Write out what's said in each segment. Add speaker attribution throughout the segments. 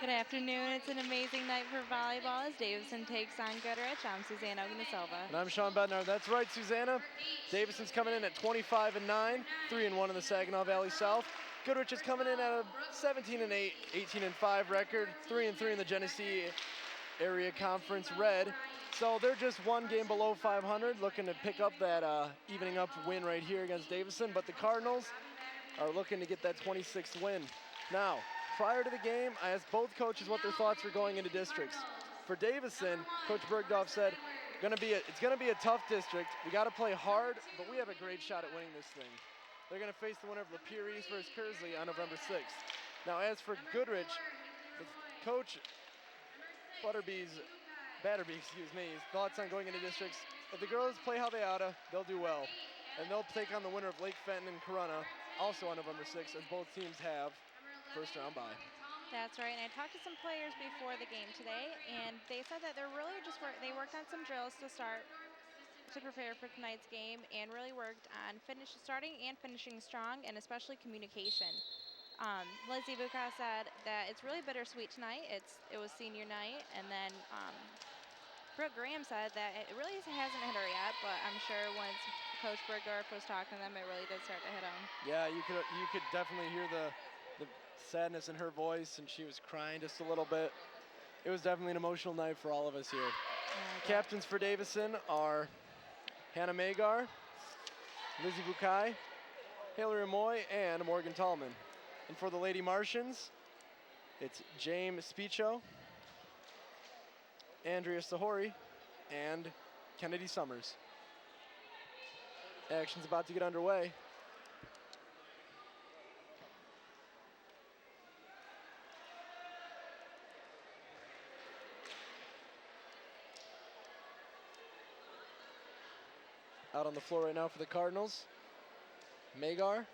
Speaker 1: Good afternoon. It's an amazing night for volleyball as Davison takes on Goodrich. I'm Susanna Ognasilva.
Speaker 2: And I'm Sean Bednar. That's right, Susanna. Davison's coming in at 25-9, 3-1 in the Saginaw Valley South. Goodrich is coming in at a 17-8, 18-5 record, 3-3 in the Genesee Area Conference Red. So they're just one game below 500, looking to pick up that evening up win right here against Davison. But the Cardinals are looking to get that 26th win. Now, prior to the game, I asked both coaches what their thoughts were going into districts. For Davison, Coach Bergdorf said, it's going to be a tough district. We got to play hard, but we have a great shot at winning this thing. They're going to face the winner of Lapeer East versus Kearsley on November 6th. Now, as for Goodrich, Coach Batterby's thoughts on going into districts. If the girls play how they oughta, they'll do well. And they'll take on the winner of Lake Fenton and Corunna, also on November 6th, as both teams have first round bye.
Speaker 1: That's right, and I talked to some players before the game today, and they said that they're really they worked on some drills to prepare for tonight's game, and really worked on starting and finishing strong, and especially communication. Lizzie Buka said that it's really bittersweet tonight. It was senior night, and then Brooke Graham said that it really hasn't hit her yet, but I'm sure once Coach Bergdorf was talking to them, it really did start to hit them.
Speaker 2: Yeah, you could definitely hear the sadness in her voice, and she was crying just a little bit. It was definitely an emotional night for all of us here. Captains for Davison are Hannah Magar, Lizzie Bukai, Hillary Moy, and Morgan Tallman. And for the Lady Martians, it's James Spicho, Andrea Sahori, and Kennedy Summers. Action's about to get underway. Out on the floor right now for the Cardinals, Magar,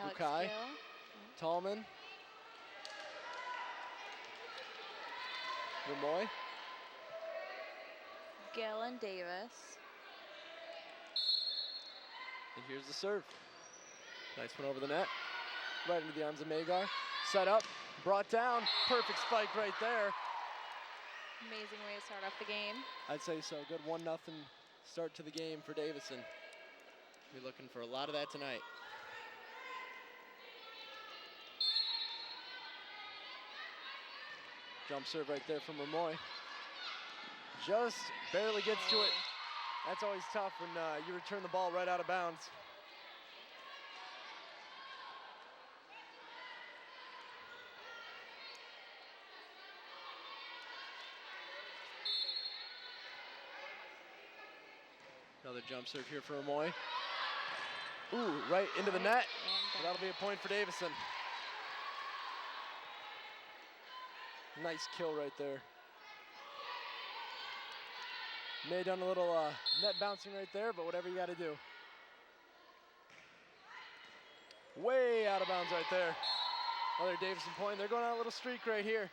Speaker 2: Bukai, Tallman, Ramoy,
Speaker 1: Gill and Davis.
Speaker 2: And here's the serve. Nice one over the net, right into the arms of Magar. Set up, brought down, perfect spike right there.
Speaker 1: Amazing way to start off the game.
Speaker 2: I'd say so. Good 1-0 start to the game for Davison. We're looking for a lot of that tonight. Jump serve right there from Ramoy. Just barely gets to it. That's always tough when you return the ball right out of bounds. Another jump serve here for Ramoy. Ooh, right into the net. But that'll be a point for Davison. Nice kill right there. May have done a little net bouncing right there, but whatever you got to do. Way out of bounds right there. Another Davison point. They're going on a little streak right here.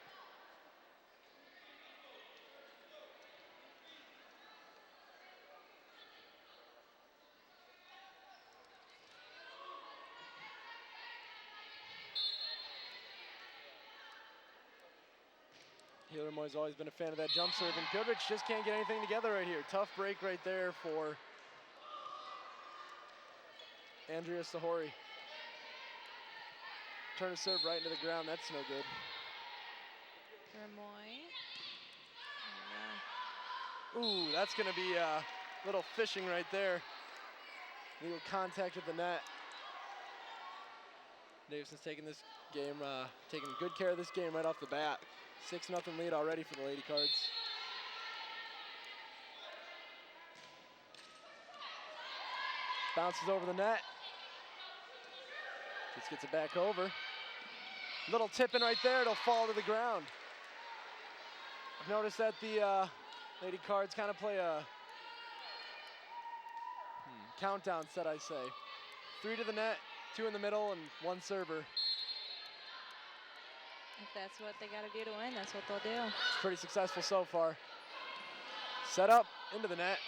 Speaker 2: Healer Moy's always been a fan of that jump serve, and Goodrich just can't get anything together right here. Tough break right there for Andrea Sahori. Turn a serve right into the ground. That's no good.
Speaker 1: Ramoy.
Speaker 2: Ooh, that's going to be a little fishing right there. Legal contact with the net. Davison's taking this game, taking good care of this game right off the bat. 6-0 lead already for the Lady Cards. Bounces over the net. Just gets it back over. Little tip-in right there, it'll fall to the ground. I've noticed that the Lady Cards kind of play a countdown set, I say. 3 to the net, 2 in the middle, and 1 server.
Speaker 1: If that's what they got to do to win, that's what they'll do.
Speaker 2: It's pretty successful so far. Set up, into the net,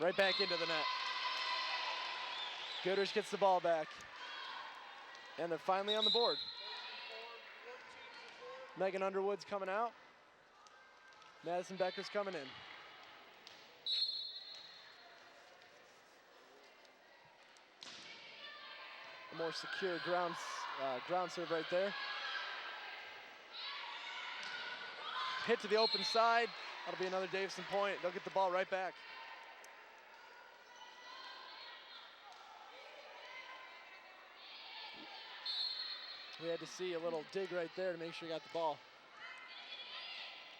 Speaker 2: right back into the net. Goodrich gets the ball back. And they're finally on the board. Megan Underwood's coming out. Madison Becker's coming in. A more secure ground serve right there. Hit to the open side. That'll be another Davison point. They'll get the ball right back. We had to see a little dig right there to make sure he got the ball.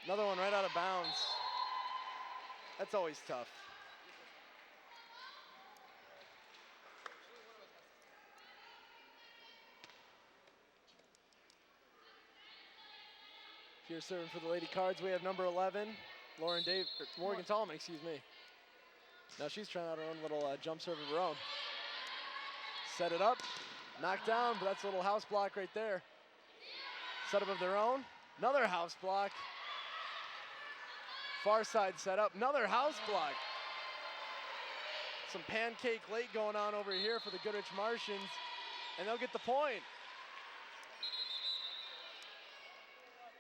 Speaker 2: Another one right out of bounds. That's always tough. Here serving for the Lady Cards, we have number 11, Morgan Tallman, excuse me. Now she's trying out her own little jump serve of her own. Set it up, knocked down, but that's a little house block right there. Set up of their own, another house block. Far side set up, another house block. Some pancake late going on over here for the Goodrich Martians, and they'll get the point.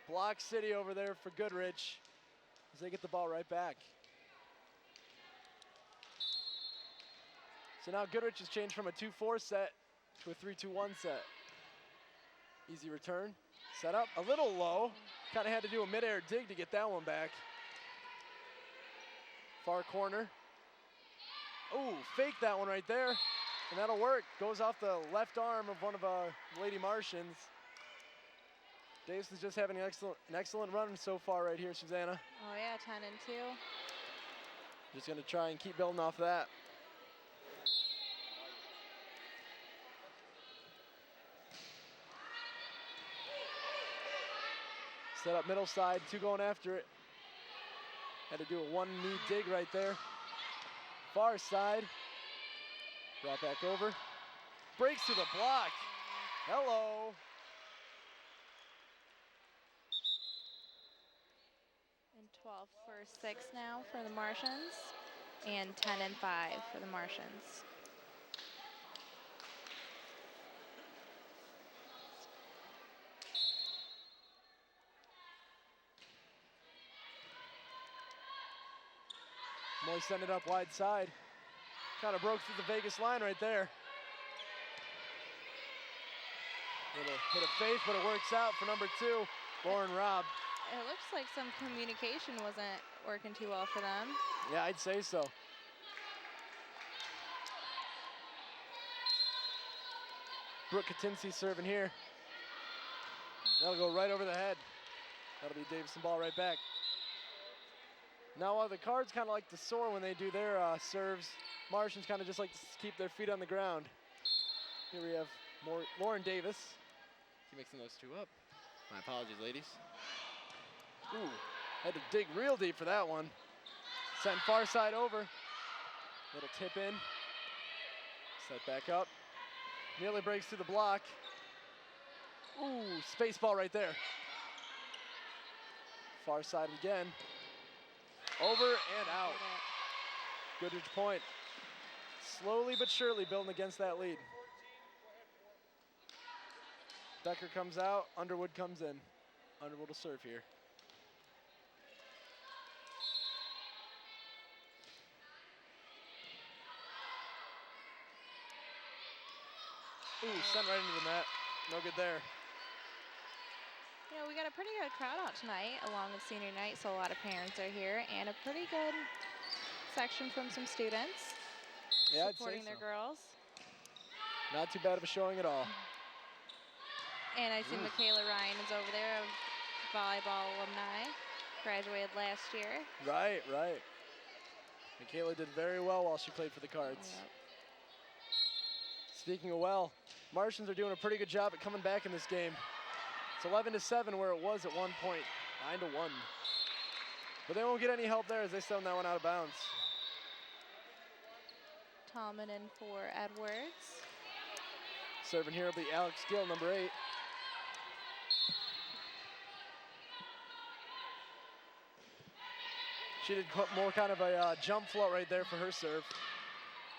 Speaker 2: Block City over there for Goodrich as they get the ball right back. So now Goodrich has changed from a 2-4 set to a 3-2-1 set. Easy return, set up, a little low. Kind of had to do a mid-air dig to get that one back. Far corner. Ooh, fake that one right there, and that'll work. Goes off the left arm of one of Lady Martians. Davison's just having an excellent run so far right here, Susanna.
Speaker 1: Oh yeah, 10-2.
Speaker 2: Just gonna try and keep building off that. Set up middle side, two going after it. Had to do a one-knee dig right there. Far side, brought back over. Breaks through the block. Hello.
Speaker 1: And 12 for 6 now for the Martians, and 10-5 for the Martians.
Speaker 2: Moy sent it up wide side. Kind of broke through the Vegas line right there. Little hit of faith, but it works out for number 2, Lauren Robb.
Speaker 1: It looks like some communication wasn't working too well for them.
Speaker 2: Yeah, I'd say so. Brooke Katinski serving here. That'll go right over the head. That'll be Davison ball right back. Now while the Cards kind of like to soar when they do their serves, Martians kind of just like to keep their feet on the ground. Here we have Lauren Davis.
Speaker 3: Keep mixing those two up. My apologies, ladies.
Speaker 2: Ooh, had to dig real deep for that one. Sent far side over. Little tip in. Set back up. Nearly breaks through the block. Ooh, space ball right there. Far side again. Over and out. Goodrich point. Slowly but surely building against that lead. Becker comes out, Underwood comes in. Underwood will serve here. Ooh, sent right into the net. No good there.
Speaker 1: Yeah, we got a pretty good crowd out tonight, along with senior night, so a lot of parents are here, and a pretty good section from some students supporting their girls.
Speaker 2: Not too bad of a showing at all.
Speaker 1: And I see Michaela Ryan is over there, a volleyball alumni, graduated last year.
Speaker 2: Right, right. Michaela did very well while she played for the Cards.
Speaker 1: Yep.
Speaker 2: Speaking of well, Martians are doing a pretty good job at coming back in this game. It's 11-7 where it was at one point, 9-1. But they won't get any help there as they send that one out of bounds.
Speaker 1: Tallman in for Edwards.
Speaker 2: Serving here will be Alex Gill, number 8. She did more kind of a jump float right there for her serve.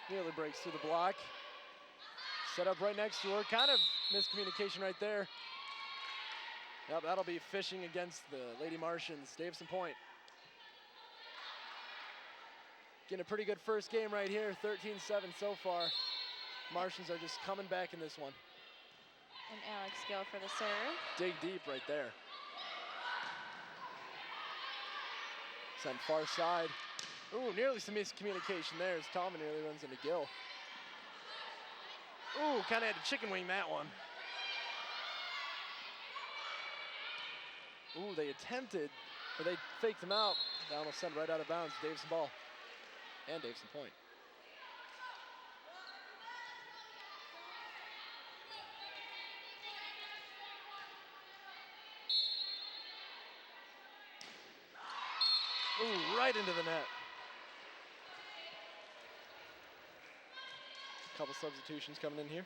Speaker 2: Nearly breaks through the block. Set up right next to her. Kind of miscommunication right there. Yep, that'll be fishing against the Lady Martians. Davison point. Getting a pretty good first game right here, 13-7 so far. Martians are just coming back in this one.
Speaker 1: And Alex Gill for the serve.
Speaker 2: Dig deep right there. Send far side. Ooh, nearly some miscommunication there as Tallman nearly runs into Gill. Ooh, kind of had to chicken wing that one. Ooh, they attempted, or they faked him out. Down will send right out of bounds. Davison ball.
Speaker 3: And Davison point.
Speaker 2: Ooh, right into the net. Couple substitutions coming in here.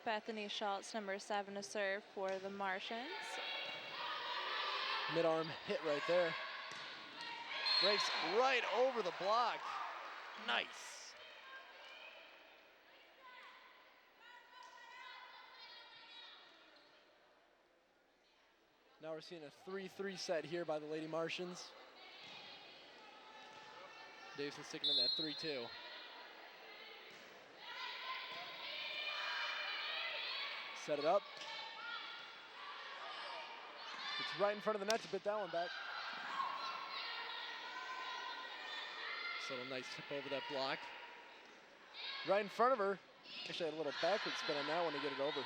Speaker 1: Bethany Schultz, number 7, to serve for the Martians.
Speaker 2: Mid-arm hit right there. Breaks right over the block. Nice. Now we're seeing a 3-3 set here by the Lady Martians. Davison sticking in that 3-2. Set it up. It's right in front of the net to bit that one back.
Speaker 3: So a nice tip over that block.
Speaker 2: Right in front of her. Actually had a little backward spin on that one to get it over.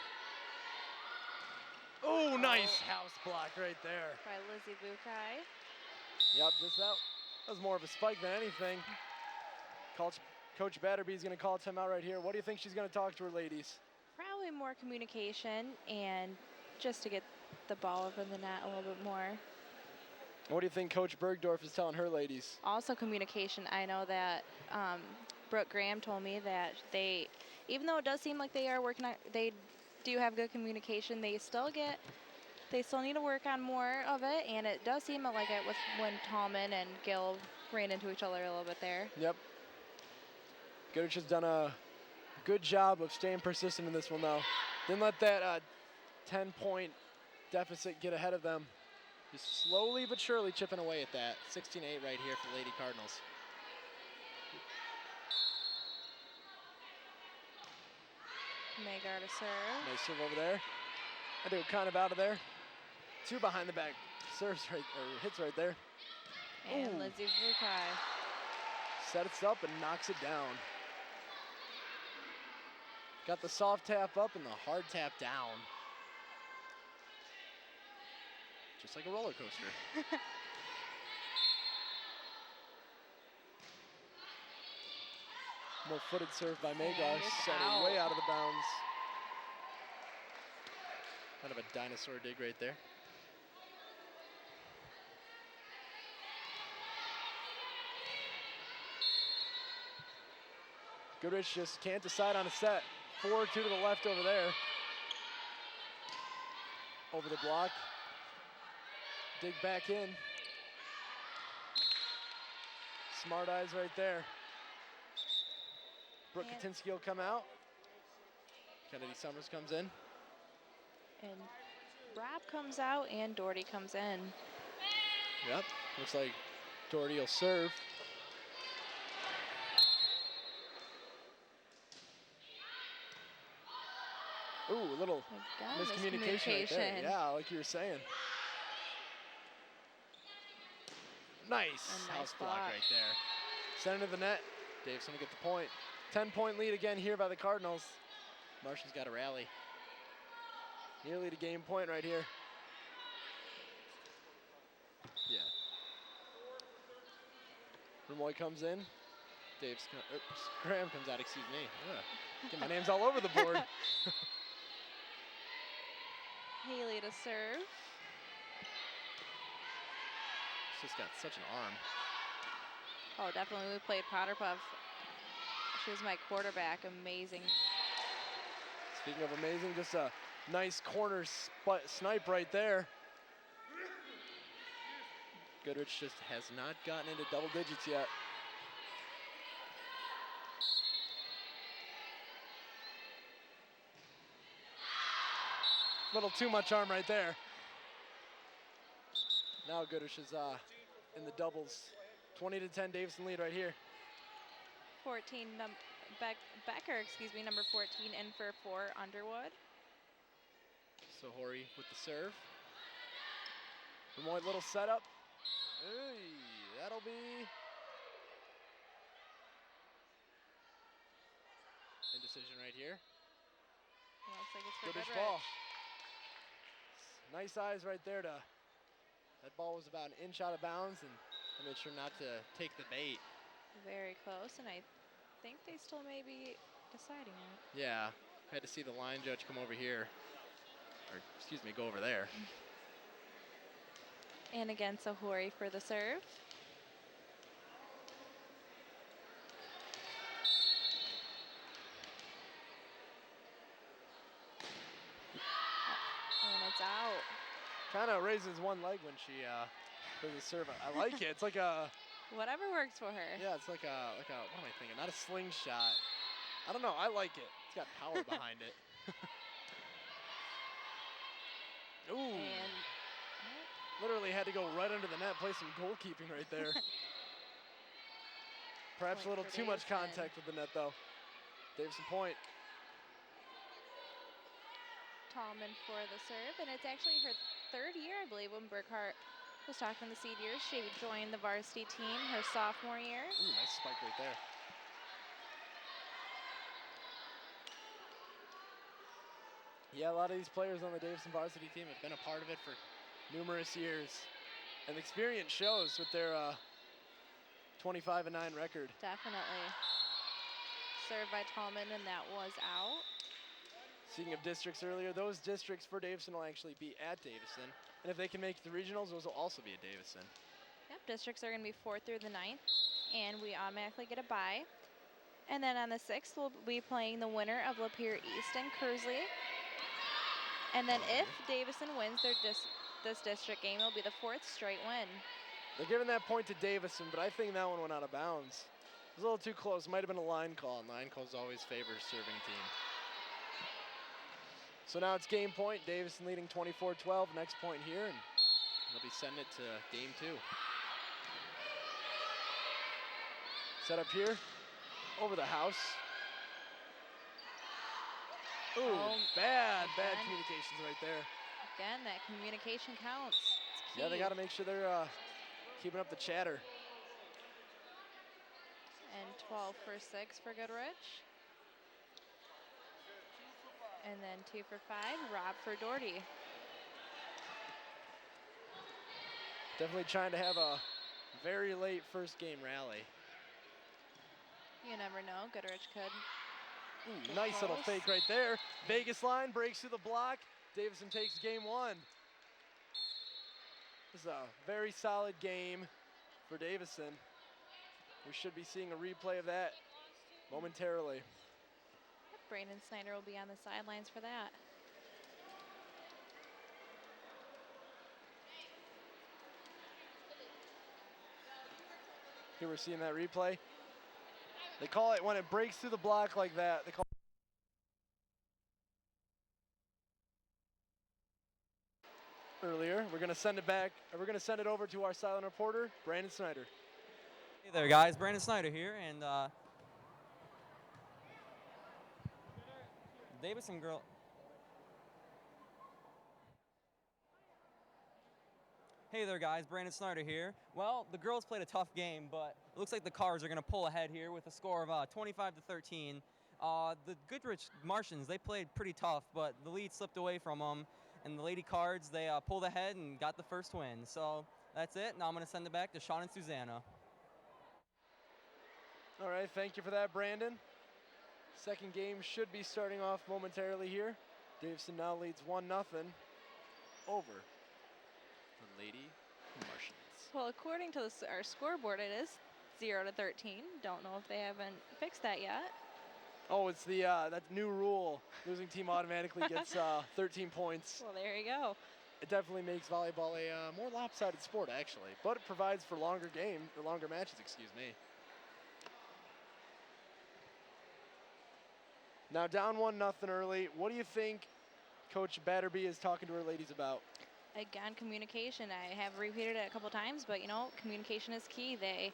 Speaker 2: Oh, nice house block right there.
Speaker 1: By Lizzie Bukai.
Speaker 2: Yep, that was more of a spike than anything. Coach Batterby's going to call a timeout right here. What do you think she's going to talk to her ladies?
Speaker 1: Probably more communication and just to get the ball over the net a little bit more.
Speaker 2: What do you think Coach Bergdorf is telling her ladies?
Speaker 1: Also communication. I know that Brooke Graham told me that even though it does seem like they are working on, they do have good communication, they still need to work on more of it, and it does seem like it with when Tallman and Gill ran into each other a little bit there.
Speaker 2: Yep. Goodrich has done a good job of staying persistent in this one, though. Didn't let that 10-point deficit get ahead of them.
Speaker 3: Just slowly but surely chipping away at that. 16-8 right here for the Lady Cardinals.
Speaker 1: Magar to serve.
Speaker 2: Nice serve over there. I think we're kind of out of there. 2 behind the back serves right, or hits right there.
Speaker 1: And
Speaker 2: Ooh.
Speaker 1: Lizzie Bukai.
Speaker 2: Sets up and knocks it down. Got the soft tap up and the hard tap down.
Speaker 3: Just like a roller coaster.
Speaker 2: More footed serve by Magar,
Speaker 1: it's
Speaker 2: set
Speaker 1: out.
Speaker 2: it way out of the bounds.
Speaker 3: Kind of a dinosaur dig right there.
Speaker 2: Goodrich just can't decide on a set. 4-2 to the left over there. Over the block. Dig back in. Smart eyes right there. Brooke
Speaker 1: And-
Speaker 2: Katinsky will come out.
Speaker 3: Kennedy Summers comes in.
Speaker 1: And Rob comes out and Doherty comes in.
Speaker 3: Yep. Looks like Doherty will serve.
Speaker 2: Ooh, a little
Speaker 1: Again,
Speaker 2: miscommunication right there. Yeah, like you were saying. Nice.
Speaker 1: A nice
Speaker 3: House block
Speaker 1: block.
Speaker 3: right there.
Speaker 2: Center of the net.
Speaker 3: Davison will get the point.
Speaker 2: 10-point lead again here by the Cardinals.
Speaker 3: Martians got to rally.
Speaker 2: Nearly to game point right here.
Speaker 3: Yeah.
Speaker 2: Remoy comes in.
Speaker 3: Graham comes out, excuse me.
Speaker 2: Get my name's all over the board.
Speaker 1: Haley to serve.
Speaker 3: She's just got such an arm.
Speaker 1: Oh, definitely. We played Potter Puff. She was my quarterback. Amazing.
Speaker 2: Speaking of amazing, just a nice corner snipe right there.
Speaker 3: Goodrich just has not gotten into double digits yet.
Speaker 2: Little too much arm right there. Now Goodrich is in the doubles. 20-10 Davison lead right here.
Speaker 1: 14, Becker, excuse me, number 14 in for Underwood.
Speaker 2: So Hori with the serve. Lemoyne, little setup. Hey, that'll be indecision right here.
Speaker 1: Yeah, looks like it's for
Speaker 2: Goodrich
Speaker 1: Goodrich.
Speaker 2: ball. Nice eyes right there to. That ball was about an inch out of bounds, and
Speaker 3: I made sure not to take the bait.
Speaker 1: Very close, and I think they still may be deciding it.
Speaker 3: Yeah, had to see the line judge come over here, or excuse me, go over there.
Speaker 1: And again, Sahori for the serve. And it's out.
Speaker 2: kind of raises one leg when she does a serve. I like it. It's like a.
Speaker 1: Whatever works for her.
Speaker 2: Yeah, it's like a, what am I thinking? Not a slingshot. I don't know, I like it. It's got power behind it. Ooh.
Speaker 1: And
Speaker 2: Literally had to go right under the net, play some goalkeeping right there. Perhaps a
Speaker 1: Point
Speaker 2: little
Speaker 1: for
Speaker 2: too much
Speaker 1: Davison.
Speaker 2: contact with the net though. Davison point.
Speaker 1: Tallman for the serve, and it's actually her third year, I believe, when Burkhart was talking the seniors. She joined the varsity team her sophomore year.
Speaker 2: Ooh, nice spike right there. Yeah, a lot of these players on the Davison varsity team have been a part of it for numerous years. And the experience shows with their 25-9 record.
Speaker 1: Definitely. Served by Tallman, and that was out.
Speaker 2: Speaking of districts earlier, those districts for Davison will actually be at Davison. And if they can make the regionals, those will also be at Davison.
Speaker 1: Yep, districts are going to be 4th through the 9th, and we automatically get a bye. And then on the 6th, we'll be playing the winner of Lapeer East and Kearsley. And then if Davison wins this district game, it'll be the 4th straight win.
Speaker 2: They're giving that point to Davison, but I think that one went out of bounds. It was a little too close. Might have been a line call.
Speaker 3: And line calls always favor serving team.
Speaker 2: So now it's game point. Davison leading 24-12. Next point here, and
Speaker 3: They'll be sending it to game 2.
Speaker 2: set up here over the house. Ooh,
Speaker 1: Oh,
Speaker 2: bad
Speaker 1: again.
Speaker 2: communications right there.
Speaker 1: Again, that communication counts. It's
Speaker 2: Yeah, they
Speaker 1: key.
Speaker 2: got to make sure they're keeping up the chatter.
Speaker 1: And 12 for 6 for Goodrich. And then 2 for 5, Rob for Doherty.
Speaker 2: Definitely trying to have a very late first game rally.
Speaker 1: You never know, Goodrich could.
Speaker 2: Ooh,
Speaker 1: Get
Speaker 2: nice little
Speaker 1: close.
Speaker 2: fake right there. Vegas line breaks through the block. Davison takes game 1. This is a very solid game for Davison. We should be seeing a replay of that momentarily.
Speaker 1: Brandon Snyder will be on the sidelines for that.
Speaker 2: Here we're seeing that replay. They call it when it breaks through the block like that. They call earlier. We're gonna send it back. We're gonna send it over to our silent reporter, Brandon Snyder.
Speaker 4: Hey there, guys. Brandon Snyder here, and Davison girl. Hey there, guys. Brandon Snyder here. Well, the girls played a tough game, but it looks like the Cars are going to pull ahead here with a score of 25-13. The Goodrich Martians, they played pretty tough, but the lead slipped away from them. And the Lady Cards, they pulled ahead and got the first win. So that's it. Now I'm going to send it back to Sean and Susanna.
Speaker 2: All right, thank you for that, Brandon. Second game should be starting off momentarily here. Davison now leads 1-0 over the Lady Martians.
Speaker 1: Well, according to our scoreboard, it is 0-13. Don't know if they haven't fixed that yet.
Speaker 2: Oh, it's the that new rule. Losing team automatically gets 13 points.
Speaker 1: Well, there you go.
Speaker 2: It definitely makes volleyball a more lopsided sport, actually, but it provides for longer matches, excuse me. Now down 1-0 early. What do you think Coach Batterby is talking to her ladies about?
Speaker 1: Again, communication. I have repeated it a couple times, but you know, communication is key. They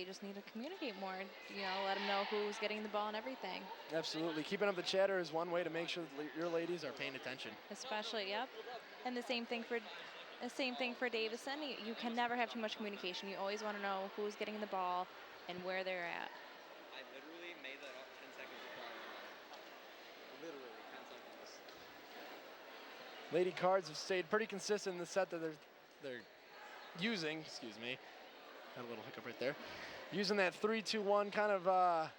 Speaker 1: just need to communicate more. You know, let them know who's getting the ball and everything.
Speaker 2: Absolutely. Keeping up the chatter is one way to make sure that your ladies are paying attention.
Speaker 1: Especially, yep. And the same thing for Davison. You can never have too much communication. You always want to know who's getting the ball and where they're at.
Speaker 4: I literally made that up 10 seconds before literally 10 seconds.
Speaker 2: Lady Cards have stayed pretty consistent in the set that they're using. Excuse me. Had a little hiccup right there. Using that 3-2-1 kind of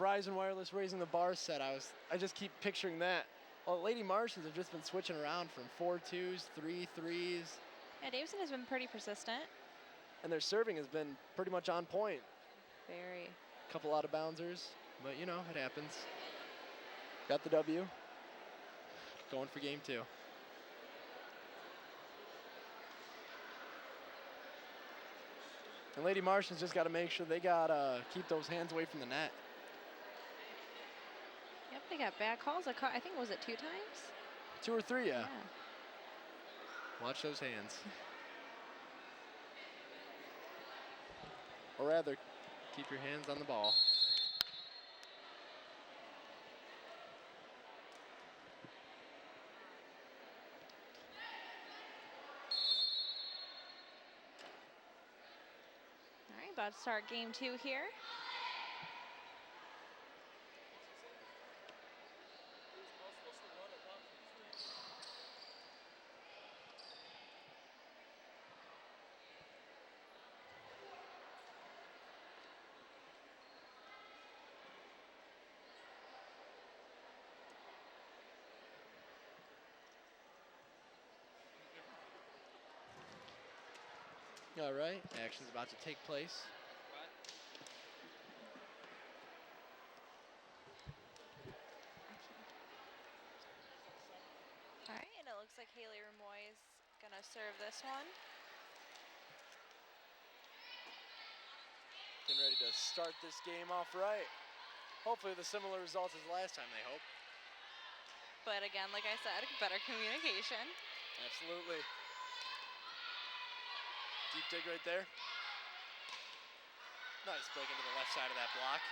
Speaker 2: Verizon Wireless raising the bar set. I just keep picturing that. Well, Lady Martians have just been switching around from 4-2s, 3-3s.
Speaker 1: Yeah, Davison has been pretty persistent.
Speaker 2: And their serving has been pretty much on point.
Speaker 1: Very.
Speaker 2: Couple out of bouncers, but you know, it happens. Got the W. Going for game 2. And Lady Martians just got to make sure they got to keep those hands away from the net.
Speaker 1: Yep, they got back calls. I think, was it 2 times?
Speaker 2: 2 or 3, yeah.
Speaker 1: Yeah.
Speaker 2: Watch those hands. Or rather, keep your hands on the ball.
Speaker 1: All right, about to start game 2 here.
Speaker 2: All right, action's about to take place.
Speaker 1: All right, and it looks like Haley Remoy is gonna serve this one.
Speaker 2: Getting ready to start this game off right. Hopefully the similar results as last time, they hope.
Speaker 1: But again, like I said, better communication.
Speaker 2: Absolutely. Deep dig right there. Nice break into the left side of that block.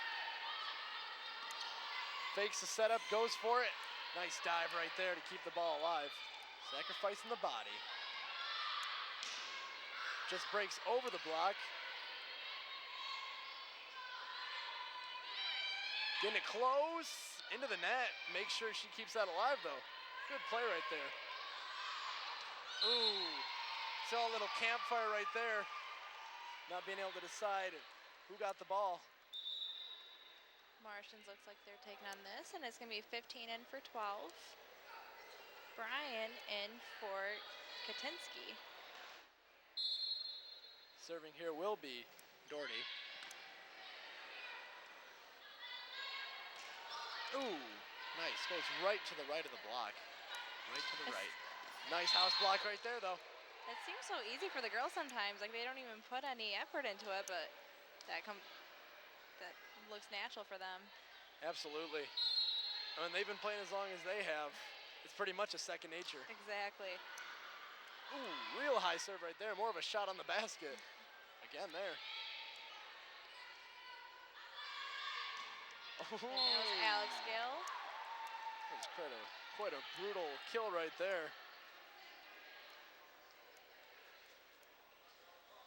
Speaker 2: Fakes the setup, goes for it. Nice dive right there to keep the ball alive. Sacrificing the body. Just breaks over the block. Getting it close, into the net. Make sure she keeps that alive though. Good play right there. Ooh, saw a little campfire right there. Not being able to decide who got the ball.
Speaker 1: Martians looks like they're taking on this, and it's gonna be 15 in for 12. Brian in for Katinsky.
Speaker 2: Serving here will be Doherty. Ooh, nice. Goes right to the right of the block. Right to the right. Nice house block right there, though.
Speaker 1: It seems so easy for the girls sometimes. Like they don't even put any effort into it, but that looks natural for them.
Speaker 2: Absolutely. I mean, they've been playing as long as they have. It's pretty much a second nature.
Speaker 1: Exactly.
Speaker 2: Ooh, real high serve right there. More of a shot on the basket. Again there.
Speaker 1: And that was Alex Gill.
Speaker 2: That was quite a brutal kill right there.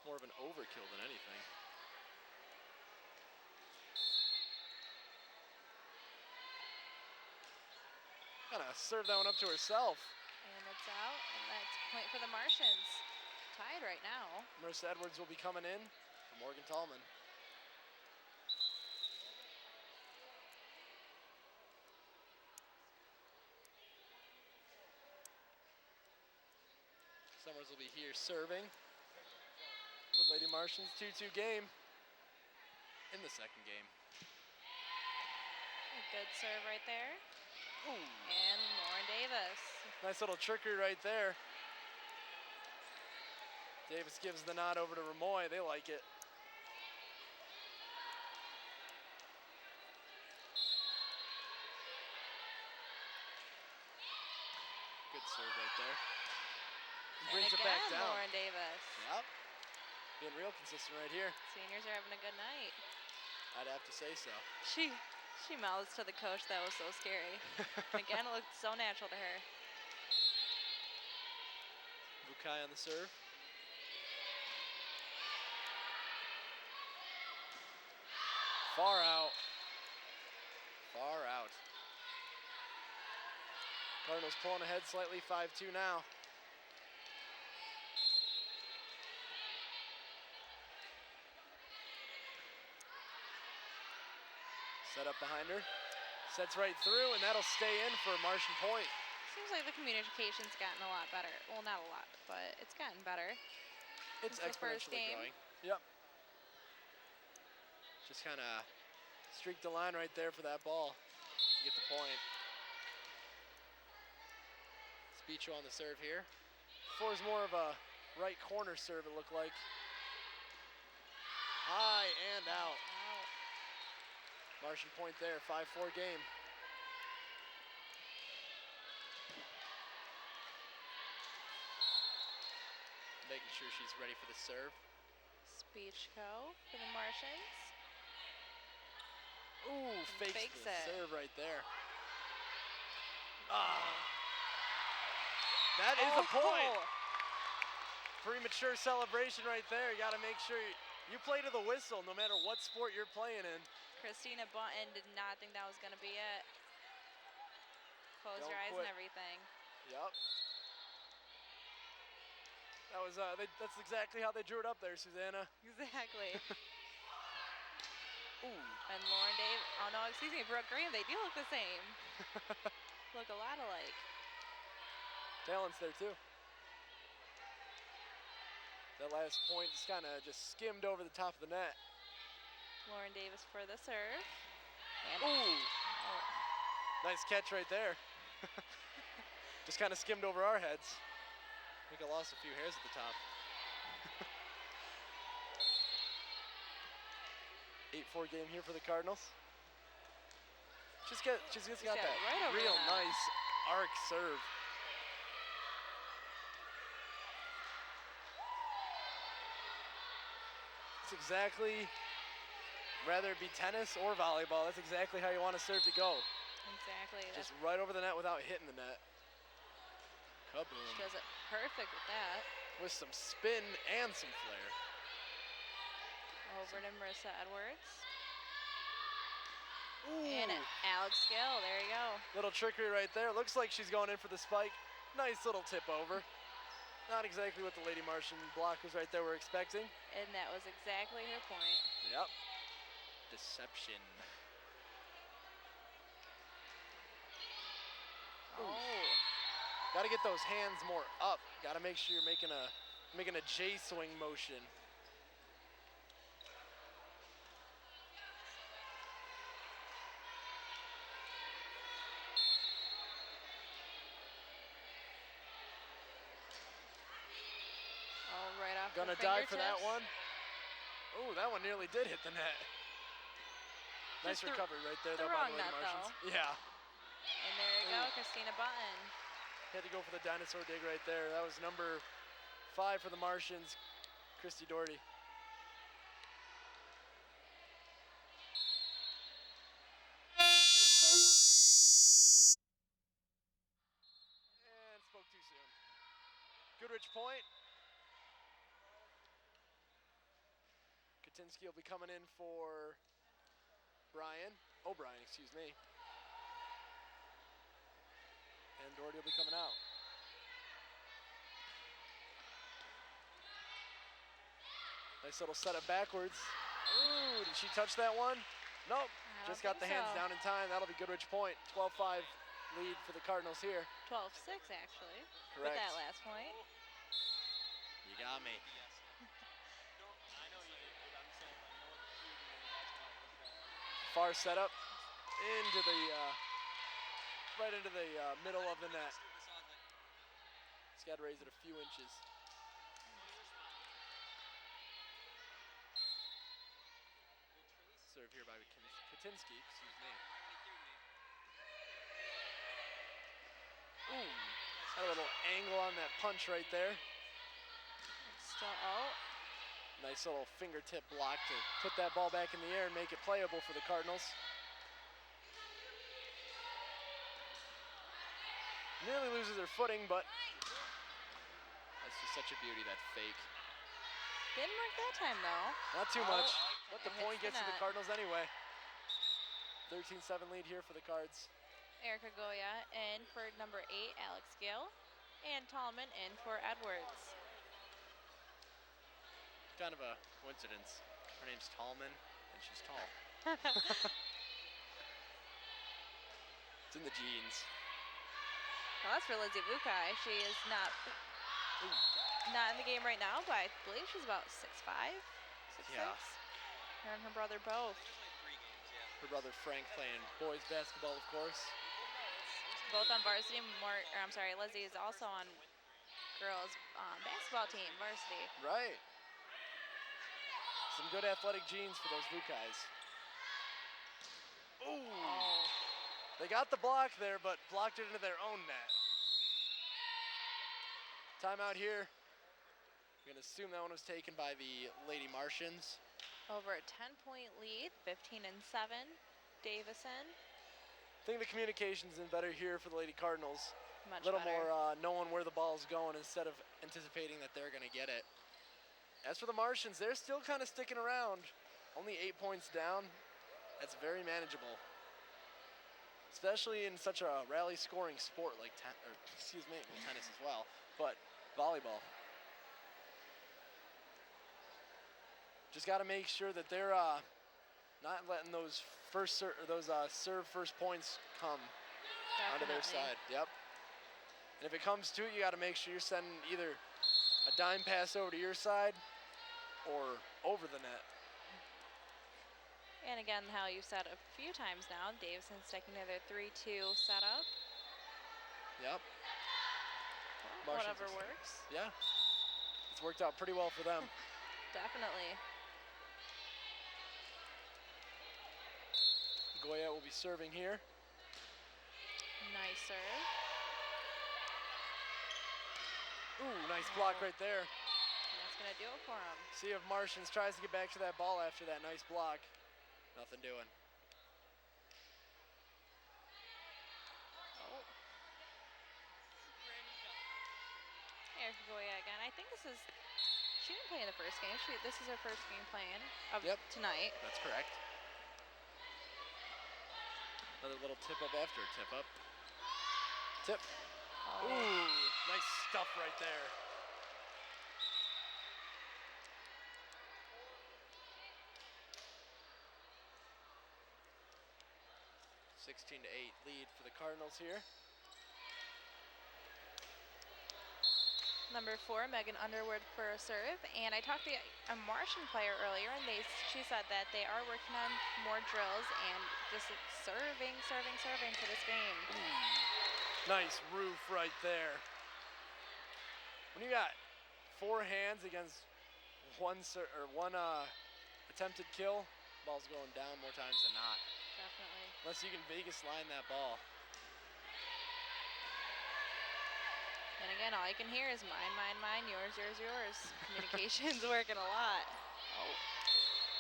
Speaker 2: More of an overkill than anything. Kind of served that one up to herself.
Speaker 1: And it's out, and that's a point for the Martians. Tied right now.
Speaker 2: Marissa Edwards will be coming in for Morgan Tallman. Summers will be here serving with Lady Martians. 2-2 game in the second game.
Speaker 1: A good serve right there.
Speaker 2: Ooh.
Speaker 1: And Lauren Davis.
Speaker 2: Nice little trickery right there. Davis gives the nod over to Remoy. They like it. Good serve right there.
Speaker 1: And
Speaker 2: Brings it
Speaker 1: again,
Speaker 2: back down.
Speaker 1: Lauren Davis.
Speaker 2: Yep. Being real consistent right here.
Speaker 1: Seniors are having a good night.
Speaker 2: I'd have to say so.
Speaker 1: She mouths to the coach. That was so scary. And again, it looked so natural to her.
Speaker 2: Bukai on the serve. Far out. Far out. Cardinals pulling ahead slightly, 5-2 now. Set up behind her. Sets right through, and that'll stay in for a Martian point.
Speaker 1: Seems like the communication's gotten a lot better. Well, not a lot, but it's gotten better.
Speaker 2: It's
Speaker 1: Since the first
Speaker 2: exponentially
Speaker 1: game.
Speaker 2: growing. Yep. Just kind of streaked the line right there for that ball to get the point. Spicho on the serve here. Four's more of a right corner serve, it looked like. High and out. Martian point there, 5-4 game. Making sure she's ready for the serve.
Speaker 1: Spichko for the Martians.
Speaker 2: Ooh, fakes the
Speaker 1: it.
Speaker 2: serve right there. Ah. That is a point. Premature celebration right there. You got to make sure you play to the whistle no matter what sport you're playing in.
Speaker 1: Christina Button did not think that was going to be it. Close
Speaker 2: Don't
Speaker 1: your eyes
Speaker 2: quit.
Speaker 1: and everything.
Speaker 2: Yep. That was that's exactly how they drew it up there, Susanna.
Speaker 1: Exactly.
Speaker 2: Ooh.
Speaker 1: And Lauren Dave, oh no, excuse me, Brooke Graham, they do look the same. Look a lot alike.
Speaker 2: Talent's there too. That last point just kind of skimmed over the top of the net.
Speaker 1: Lauren Davis for the serve. And
Speaker 2: Ooh.
Speaker 1: oh.
Speaker 2: Nice catch right there. Just kind of skimmed over our heads. I think I lost a few hairs at the top. 8-4 game here for the Cardinals. She's got
Speaker 1: got
Speaker 2: that
Speaker 1: right over
Speaker 2: real
Speaker 1: that.
Speaker 2: nice arc serve. It's exactly, whether it be tennis or volleyball, that's exactly how you want to serve to go.
Speaker 1: Exactly.
Speaker 2: Just right over the net without hitting the net. Kaboom.
Speaker 1: She does it perfect with that.
Speaker 2: With some spin and some flair.
Speaker 1: Over to Marissa Edwards.
Speaker 2: Ooh.
Speaker 1: And Alex Gill, there you go.
Speaker 2: Little trickery right there. Looks like she's going in for the spike. Nice little tip over. Not exactly what the Lady Martian blockers right there were expecting.
Speaker 1: And that was exactly her point.
Speaker 2: Yep. Deception.
Speaker 1: Oh.
Speaker 2: Got to get those hands more up. Got to make sure you're making a J swing motion.
Speaker 1: Oh, right off
Speaker 2: Gonna
Speaker 1: the
Speaker 2: dive for that
Speaker 1: fingertips.
Speaker 2: one. Ooh, that one nearly did hit the net. Nice
Speaker 1: Just the-
Speaker 2: recovery right there,
Speaker 1: the
Speaker 2: though, by
Speaker 1: wrong
Speaker 2: the Lady
Speaker 1: net,
Speaker 2: Martians. Yeah.
Speaker 1: And there you go, Christina Button.
Speaker 2: Had to go for the dinosaur dig right there. That was number 5 for the Martians, Christy Doherty. And spoke too soon. Goodrich point. Katinsky will be coming in for O'Brien, excuse me. And Doherty will be coming out. Nice little setup backwards. Ooh, did she touch that one? Nope.
Speaker 1: I
Speaker 2: Just
Speaker 1: don't
Speaker 2: got the
Speaker 1: think
Speaker 2: hands
Speaker 1: so.
Speaker 2: down in time. That'll be Goodrich point. 12-5 lead for the Cardinals here.
Speaker 1: 12-6 actually.
Speaker 2: Correct.
Speaker 1: With that last point.
Speaker 2: You got me. Far setup into the right into the middle of the net. Just got to raise it a few inches. Serve here by Katinsky, excuse me. Ooh. Got a little angle on that punch right there.
Speaker 1: Still, oh,
Speaker 2: Nice little fingertip block to put that ball back in the air and make it playable for the Cardinals. Nearly loses their footing, but
Speaker 3: That's just such a beauty, that fake.
Speaker 1: didn't work that time though.
Speaker 2: not too
Speaker 1: Oh,
Speaker 2: much. But
Speaker 1: it
Speaker 2: the
Speaker 1: hits
Speaker 2: point
Speaker 1: the
Speaker 2: gets to the
Speaker 1: net.
Speaker 2: Cardinals anyway. 13-7 lead here for the Cards.
Speaker 1: Erica Goya in for number 8, Alex Gill, and Tallman in for Edwards.
Speaker 3: Kind of a coincidence. Her name's Tallman, and she's tall. It's in the genes.
Speaker 1: Well, that's for Lizzie Bukai. She is not in the game right now, but I believe she's about 6'5", 6'6".
Speaker 3: Yeah.
Speaker 1: Her and her brother both.
Speaker 3: Her brother Frank playing boys basketball, of course.
Speaker 1: Both on varsity. Lizzie is also on girls basketball team, varsity.
Speaker 2: Right. Some good athletic genes for those Bukais. Ooh.
Speaker 1: Oh,
Speaker 2: They got the block there, but blocked it into their own net. Timeout here.
Speaker 3: I'm going to assume that one was taken by the Lady Martians.
Speaker 1: over a 10-point lead, 15-7, Davison.
Speaker 2: I think the communication's been better here for the Lady Cardinals.
Speaker 1: Much
Speaker 2: A little
Speaker 1: better.
Speaker 2: more knowing where the ball's going instead of
Speaker 3: Anticipating that they're going to get it.
Speaker 2: As for the Martians, they're still kind of sticking around. Only 8 points down. That's very manageable. Especially in such a rally scoring sport like
Speaker 3: Tennis as well.
Speaker 2: but volleyball. Just got to make sure that they're not letting those serve first points come onto their
Speaker 1: Definitely.
Speaker 2: side. Yep. And if it comes to it, you got to make sure you're sending either a dime pass over to your side or over the net.
Speaker 1: And again, how you've said a few times now, Davison sticking to their 3-2 setup.
Speaker 2: Yep.
Speaker 1: Well,
Speaker 2: Martians
Speaker 1: whatever
Speaker 2: is-
Speaker 1: works.
Speaker 2: Yeah. It's worked out pretty well for them.
Speaker 1: Definitely.
Speaker 2: Goya will be serving here.
Speaker 1: Nice serve.
Speaker 2: Ooh, nice block right there.
Speaker 1: And that's going to do it for him.
Speaker 2: See if Martians tries to get back to that ball after that nice block.
Speaker 3: Nothing doing.
Speaker 1: Oh. Erica Goya again. I think this is, she didn't play in the first game. This is her first game playing of
Speaker 2: Yep.
Speaker 1: tonight.
Speaker 3: That's correct. Another little tip up after a tip up.
Speaker 2: Tip.
Speaker 1: Oh.
Speaker 2: Ooh, nice stuff right there.
Speaker 3: .8 lead for the Cardinals here.
Speaker 1: Number 4, Megan Underwood for a serve. And I talked to a Martian player earlier, and she said that they are working on more drills and just serving for this game.
Speaker 2: Nice roof right there. When you got 4 hands against one attempted kill,
Speaker 3: Ball's going down more times than not.
Speaker 1: Definitely.
Speaker 3: Unless you can Vegas line that ball.
Speaker 1: And again, all you can hear is mine, yours, yours. Communication's working a lot. Oh,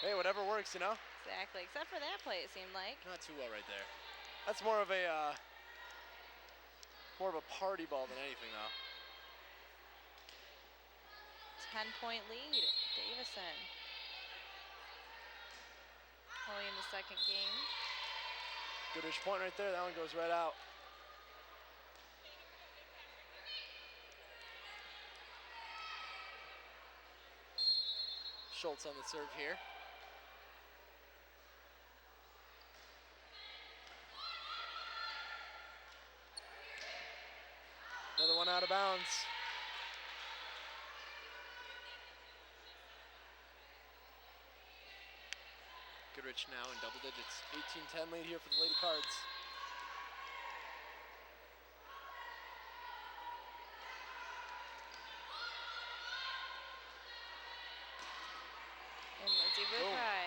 Speaker 2: Hey, whatever works, you know?
Speaker 1: exactly. Except for that play, it seemed like.
Speaker 3: Not too well right there.
Speaker 2: That's more of a party ball than anything, though.
Speaker 1: 10-point lead, Davison. Only in the second game.
Speaker 2: Goodrich point right there. That one goes right out.
Speaker 3: Schultz on the serve here.
Speaker 2: Another one out of bounds.
Speaker 3: Goodrich now in double digits.
Speaker 2: 18-10 lead here for the Lady Cards.
Speaker 1: And Lizzie
Speaker 2: Boom.
Speaker 1: Bukai.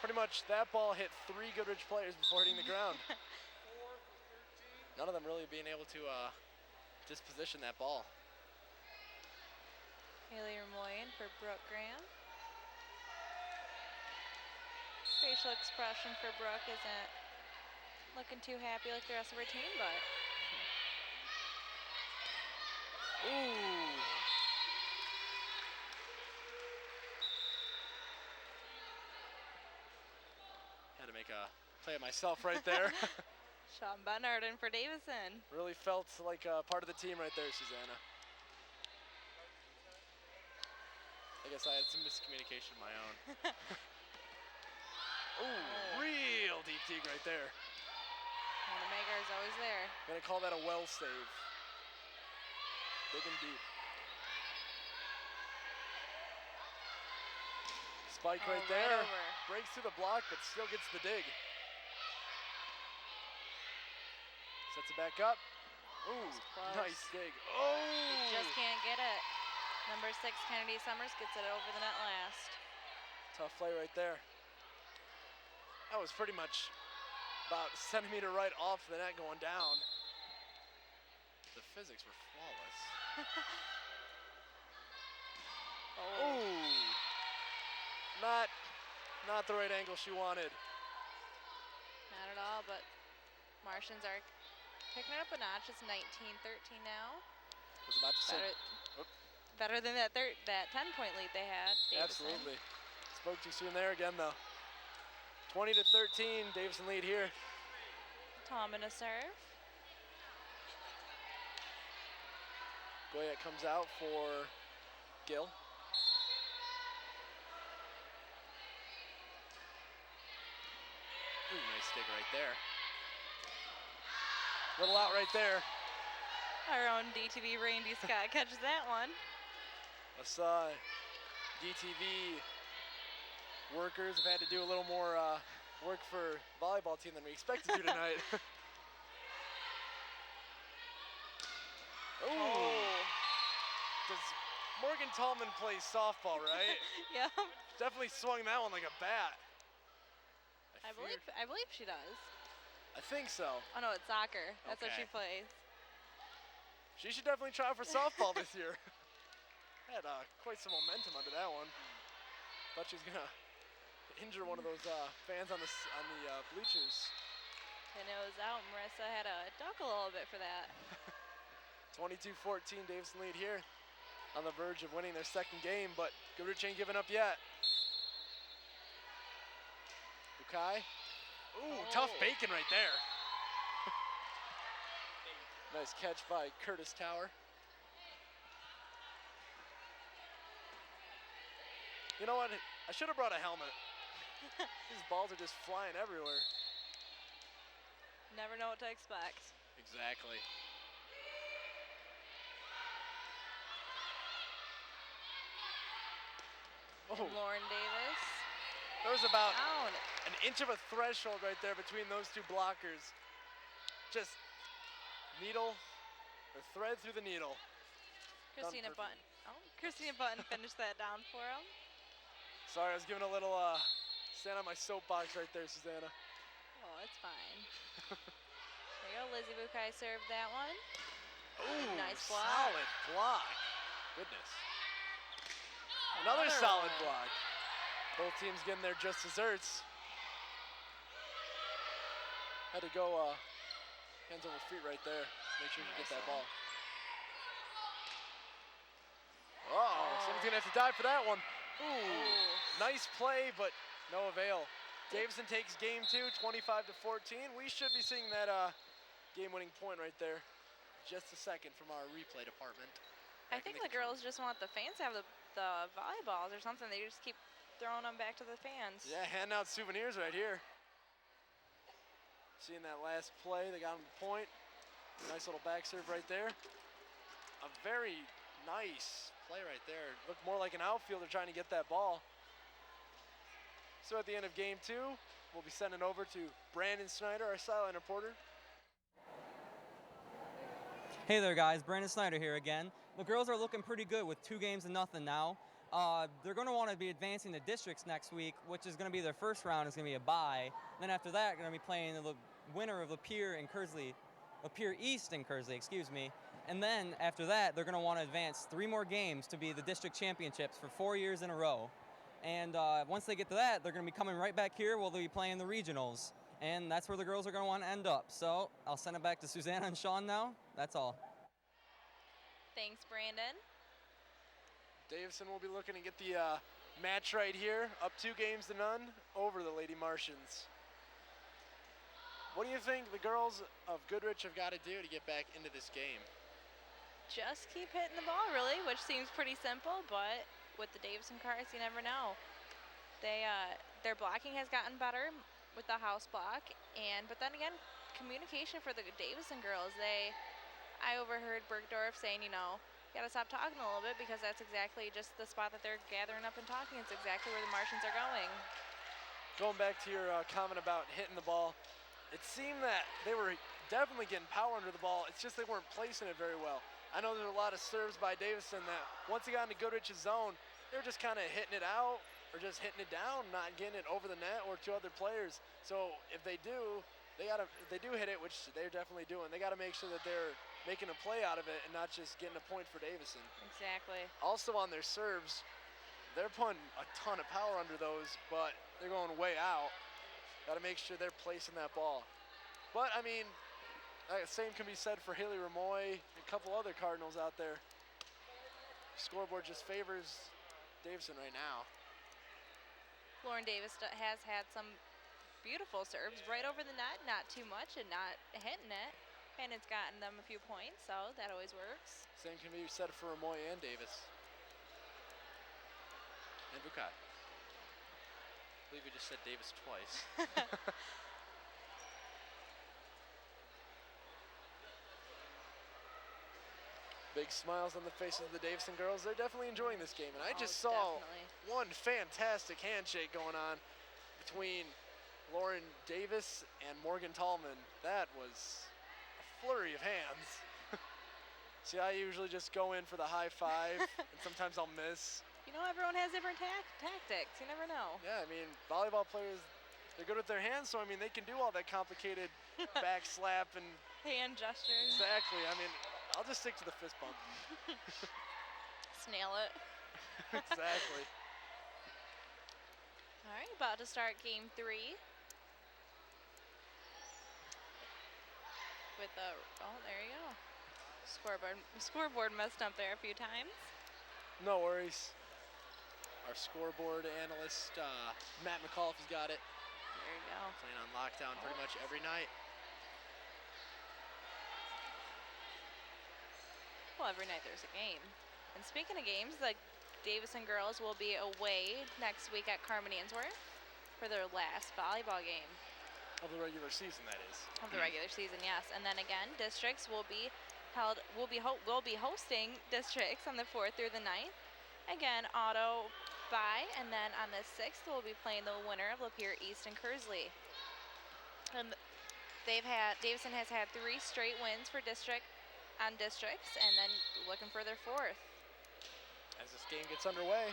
Speaker 2: Pretty much that ball hit 3 Goodrich players before hitting the ground.
Speaker 3: None of them really being able to
Speaker 2: disposition that ball.
Speaker 1: Haley Remoyen for Brooke Graham. Facial expression for Brooke isn't looking too happy like the rest of her team, but.
Speaker 2: Ooh. Had to make a play of myself right there.
Speaker 1: Sean Bernard in for Davison.
Speaker 2: Really felt like part of the team right there, Susanna. I guess I had some miscommunication of my own. Ooh, real deep dig right there.
Speaker 1: Wanamaker is always there.
Speaker 2: Gonna call that a well save. Digging deep. Spike right there.
Speaker 1: over.
Speaker 2: Breaks through the block, but still gets the dig. Sets it back up. Ooh,
Speaker 1: close.
Speaker 2: nice dig. Oh!
Speaker 1: Just can't get it. Number 6, Kennedy Summers gets it over the net last.
Speaker 2: Tough play right there. That was pretty much about a centimeter right off the net going down. The physics were flawless. Ooh. Not the right angle she wanted.
Speaker 1: Not at all, but Martians are picking it up a notch. It's 19-13 now.
Speaker 2: I was about to say.
Speaker 1: Better than that 10-point lead they had. Davison.
Speaker 2: Absolutely. Spoke too soon there again, though. 20-13, Davison lead here.
Speaker 1: Tom in a serve.
Speaker 2: Goyette comes out for Gill. Ooh, nice dig right there. Little out right there.
Speaker 1: Our own DTV Randy Scott catches that one.
Speaker 2: Us DTV workers have had to do a little more work for volleyball team than we expected to tonight. Ooh. Does Morgan Tallman play softball, right?
Speaker 1: Yep.
Speaker 2: Definitely swung that one like a bat.
Speaker 1: I believe she does.
Speaker 2: I think so.
Speaker 1: Oh no, it's soccer. That's what she
Speaker 2: Okay.
Speaker 1: plays.
Speaker 2: She should definitely try out for softball this year. Had quite some momentum under that one. Thought she was gonna injure one of those fans on the bleachers.
Speaker 1: And it was out. Marissa had to duck a little bit for that.
Speaker 2: 22-14, Davison lead here. On the verge of winning their second game, but Goodrich ain't giving up yet. Bukai. Ooh, tough bacon right there. Nice catch by Curtis Tower. You know what? I should have brought a helmet. These balls are just flying everywhere.
Speaker 1: Never know what to expect.
Speaker 2: Exactly.
Speaker 1: And Lauren Davis.
Speaker 2: There was about
Speaker 1: Down.
Speaker 2: an inch of a threshold right there between those two blockers. Just needle or thread through the needle.
Speaker 1: Christina
Speaker 2: perfect.
Speaker 1: Button. Oh, Christina Button finished that down for him.
Speaker 2: Sorry, I was giving a little stand on my soapbox right there, Susanna.
Speaker 1: Oh, it's fine. There you go. Lizzie Bukai served that one.
Speaker 2: Ooh,
Speaker 1: Nice block.
Speaker 2: solid block. Goodness. Another solid
Speaker 1: one.
Speaker 2: block. Both teams getting their just desserts. Had to go hands over feet right there. Make sure you get that ball. Uh-oh, someone's gonna have to dive for that one. Ooh, nice play, but no avail. Davison takes game 2, 25-14. We should be seeing that game-winning point right there. Just a second from our replay department.
Speaker 1: I think the girls just want the fans to have the volleyballs or something. They just keep throwing them back to the fans.
Speaker 2: Yeah, handing out souvenirs right here. Seeing that last play, they got him the point. Nice little back serve right there. A very nice play right there. Looked more like an outfielder trying to get that ball. So at the end of game 2, we'll be sending over to Brandon Snyder, our sideline reporter.
Speaker 4: Hey there, guys. Brandon Snyder here again. The girls are looking pretty good with 2 games to nothing now. They're going to want to be advancing to districts next week, which is going to be their first round. Is going to be a bye. Then after that, they're going to be playing the winner of Lapeer and Kersley, Lapeer East and Kersley, excuse me. And then after that, they're going to want to advance 3 more games to be the district championships for 4 years in a row. And once they get to that, they're going to be coming right back here where they'll be playing the regionals. And that's where the girls are going to want to end up. So I'll send it back to Susanna and Sean now. That's all.
Speaker 1: Thanks, Brandon.
Speaker 2: Davison will be looking to get the match right here, up 2 games to none over the Lady Martians. What do you think the girls of Goodrich have got to do to get back into this game?
Speaker 1: Just keep hitting the ball, really, which seems pretty simple, but with the Davison Cards, you never know. Their blocking has gotten better with the house block, but then again, communication for the Davison girls. I overheard Bergdorf saying, you know, gotta stop talking a little bit because that's exactly just the spot that they're gathering up and talking. It's exactly where the Martians are going.
Speaker 2: Going back to your comment about hitting the ball, it seemed that they were definitely getting power under the ball. It's just they weren't placing it very well. I know there's a lot of serves by Davison that once they got into Goodrich's zone, they were just kind of hitting it out or just hitting it down, not getting it over the net or to other players. So if they do, if they do hit it, which they're definitely doing, they got to make sure that they're making a play out of it and not just getting a point for Davison.
Speaker 1: Exactly.
Speaker 2: Also on their serves, they're putting a ton of power under those, but they're going way out. Got to make sure they're placing that ball. But, I mean, same can be said for Haley Ramoy, a couple other Cardinals out there. Scoreboard just favors Davison right now.
Speaker 1: Lauren Davis has had some beautiful serves right over the net, not too much and not hitting it, and it's gotten them a few points, so that always works.
Speaker 2: Same can be said for Ramoy and Davis. And Bukai. I believe we just said Davis twice. Big smiles on the faces of the Davison girls. They're definitely enjoying this game. And I just saw one fantastic handshake going on between Lauren Davis and Morgan Tallman. That was a flurry of hands. See, I usually just go in for the high five, and sometimes I'll miss.
Speaker 1: You know, everyone has different tactics. You never know.
Speaker 2: Yeah, I mean, volleyball players, they're good with their hands, so I mean, they can do all that complicated back slap and
Speaker 1: hand gestures.
Speaker 2: Exactly. I mean, I'll just stick to the fist bump.
Speaker 1: Snail it.
Speaker 2: Exactly.
Speaker 1: All right, about to start game 3. With the, oh, there you go. Scoreboard messed up there a few times.
Speaker 2: No worries. Our scoreboard analyst, Matt McAuliffe, has got it.
Speaker 1: There you go.
Speaker 2: Playing on lockdown pretty much every night.
Speaker 1: Well, every night there's a game. And speaking of games, the Davison girls will be away next week at Carmen Ainsworth for their last volleyball game.
Speaker 2: Of the regular season, that is.
Speaker 1: Of the regular season, yes. And then again, districts will be hosting districts on the 4th through the 9th. Again, auto bye, and then on the 6th we'll be playing the winner of Lapeer East and Kersley. And Davison has had 3 straight wins for districts, and then looking for their 4th.
Speaker 2: As this game gets underway,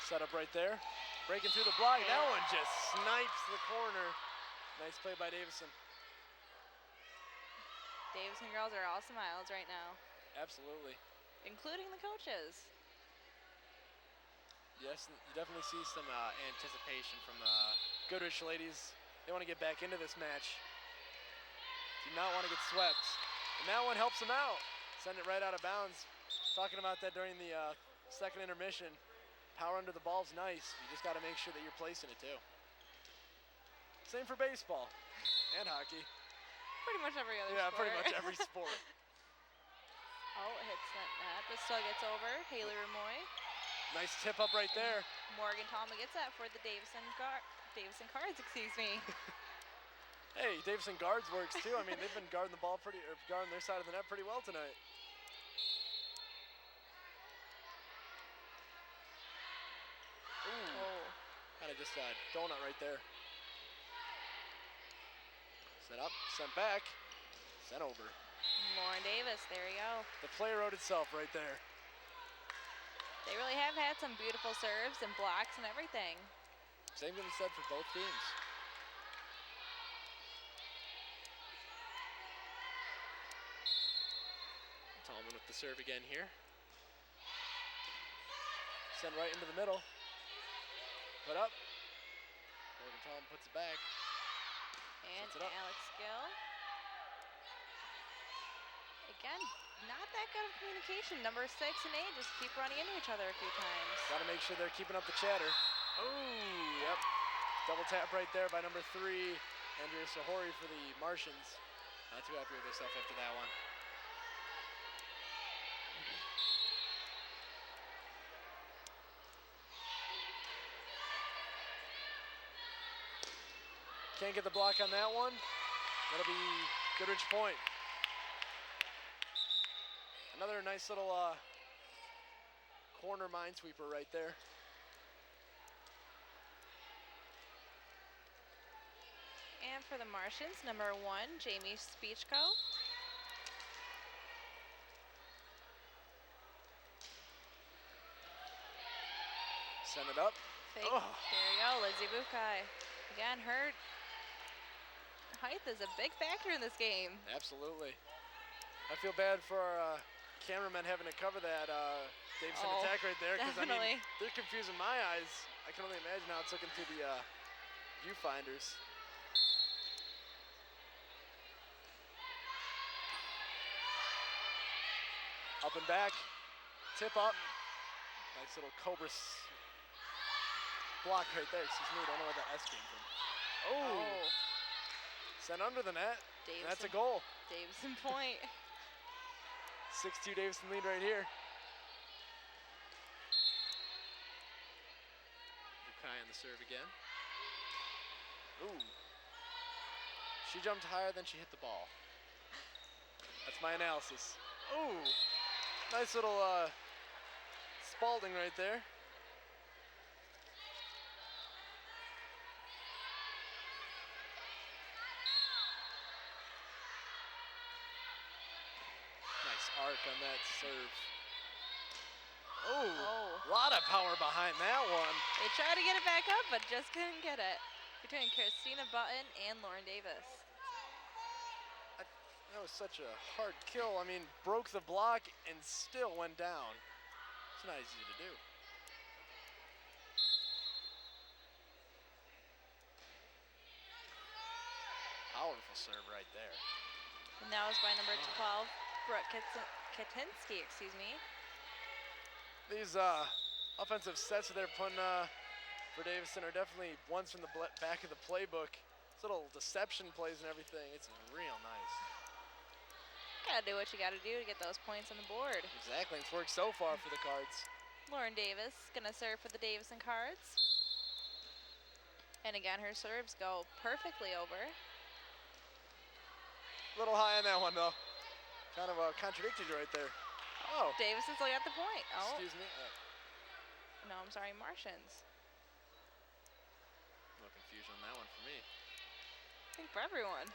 Speaker 2: set up right there, breaking through the block. That one just snipes the corner. Nice play by Davison.
Speaker 1: Davison girls are all smiles right now.
Speaker 2: Absolutely.
Speaker 1: Including the coaches.
Speaker 2: Yes, you definitely see some anticipation from the Goodrich ladies. They want to get back into this match. Do not want to get swept. And that one helps them out. Send it right out of bounds. Talking about that during the second intermission. Power under the ball's nice. You just got to make sure that you're placing it too. Same for baseball and hockey.
Speaker 1: Pretty much every other sport.
Speaker 2: Yeah, pretty much every sport.
Speaker 1: Oh, it hits that net, but still gets over. Haley Ramoy.
Speaker 2: Nice tip up right there.
Speaker 1: Morgan Tallman gets that for the Davison Cards, excuse me.
Speaker 2: Hey, Davison guards works too. I mean, they've been guarding the ball guarding their side of the net pretty well tonight. Ooh.
Speaker 1: Oh.
Speaker 2: Kind of just a donut right there. Set up, sent back, sent over.
Speaker 1: Lauren Davis, there you go.
Speaker 2: The play wrote itself right there.
Speaker 1: They really have had some beautiful serves and blocks and everything.
Speaker 2: Same can be said for both teams. Tallman with the serve again here. Send right into the middle. Put up. Morgan Tallman puts it back.
Speaker 1: And
Speaker 2: Sets it up.
Speaker 1: Alex Gill. Again, not that good of communication. Number 6 and 8 just keep running into each other a few times.
Speaker 2: Got to make sure they're keeping up the chatter. Oh, yep. Double tap right there by number 3, Andrea Sahori for the Martians. Not too happy with herself after that one. Can't get the block on that one. That'll be Goodrich point. Another nice little corner minesweeper right there.
Speaker 1: And for the Martians, number 1, Jamie Speechko.
Speaker 2: Send it up.
Speaker 1: Fake.
Speaker 2: Oh.
Speaker 1: There you go, Lizzie Bukai. Again, her height is a big factor in this game.
Speaker 2: Absolutely. I feel bad for our cameramen having to cover that Davison attack right there, because I mean, they're confusing my eyes. I can only imagine how it's looking through the viewfinders. Up and back, tip up. Nice little Cobra block right there. Excuse me, don't know where that S came from. Oh. Sent under the net.
Speaker 1: Davison.
Speaker 2: That's a goal.
Speaker 1: Davison point.
Speaker 2: 6-2 Davison lead right here. Bukai on the serve again. Ooh. She jumped higher than she hit the ball. That's my analysis. Ooh. Nice little Spalding right there. Nice arc on that serve. Oh, a lot of power behind that one.
Speaker 1: They tried to get it back up, but just couldn't get it. Between Christina Button and Lauren Davis.
Speaker 2: That was such a hard kill. I mean, broke the block and still went down. It's not easy to do. Powerful serve right there.
Speaker 1: And that was by number 12, Brooke Katinsky, excuse me.
Speaker 2: These offensive sets that they're putting for Davison are definitely ones from the back of the playbook. It's little deception plays and everything. It's real nice.
Speaker 1: Gotta do what you gotta do to get those points on the board.
Speaker 2: Exactly, it's worked so far for the Cards.
Speaker 1: Lauren Davis gonna serve for the Davison Cards. And again, her serves go perfectly over.
Speaker 2: A little high on that one though. Kind of contradicted you right there. Oh.
Speaker 1: Davison still got the point. Oh.
Speaker 2: Excuse me.
Speaker 1: No, I'm sorry, Martians.
Speaker 2: No confusion on that one for me.
Speaker 1: I think for everyone.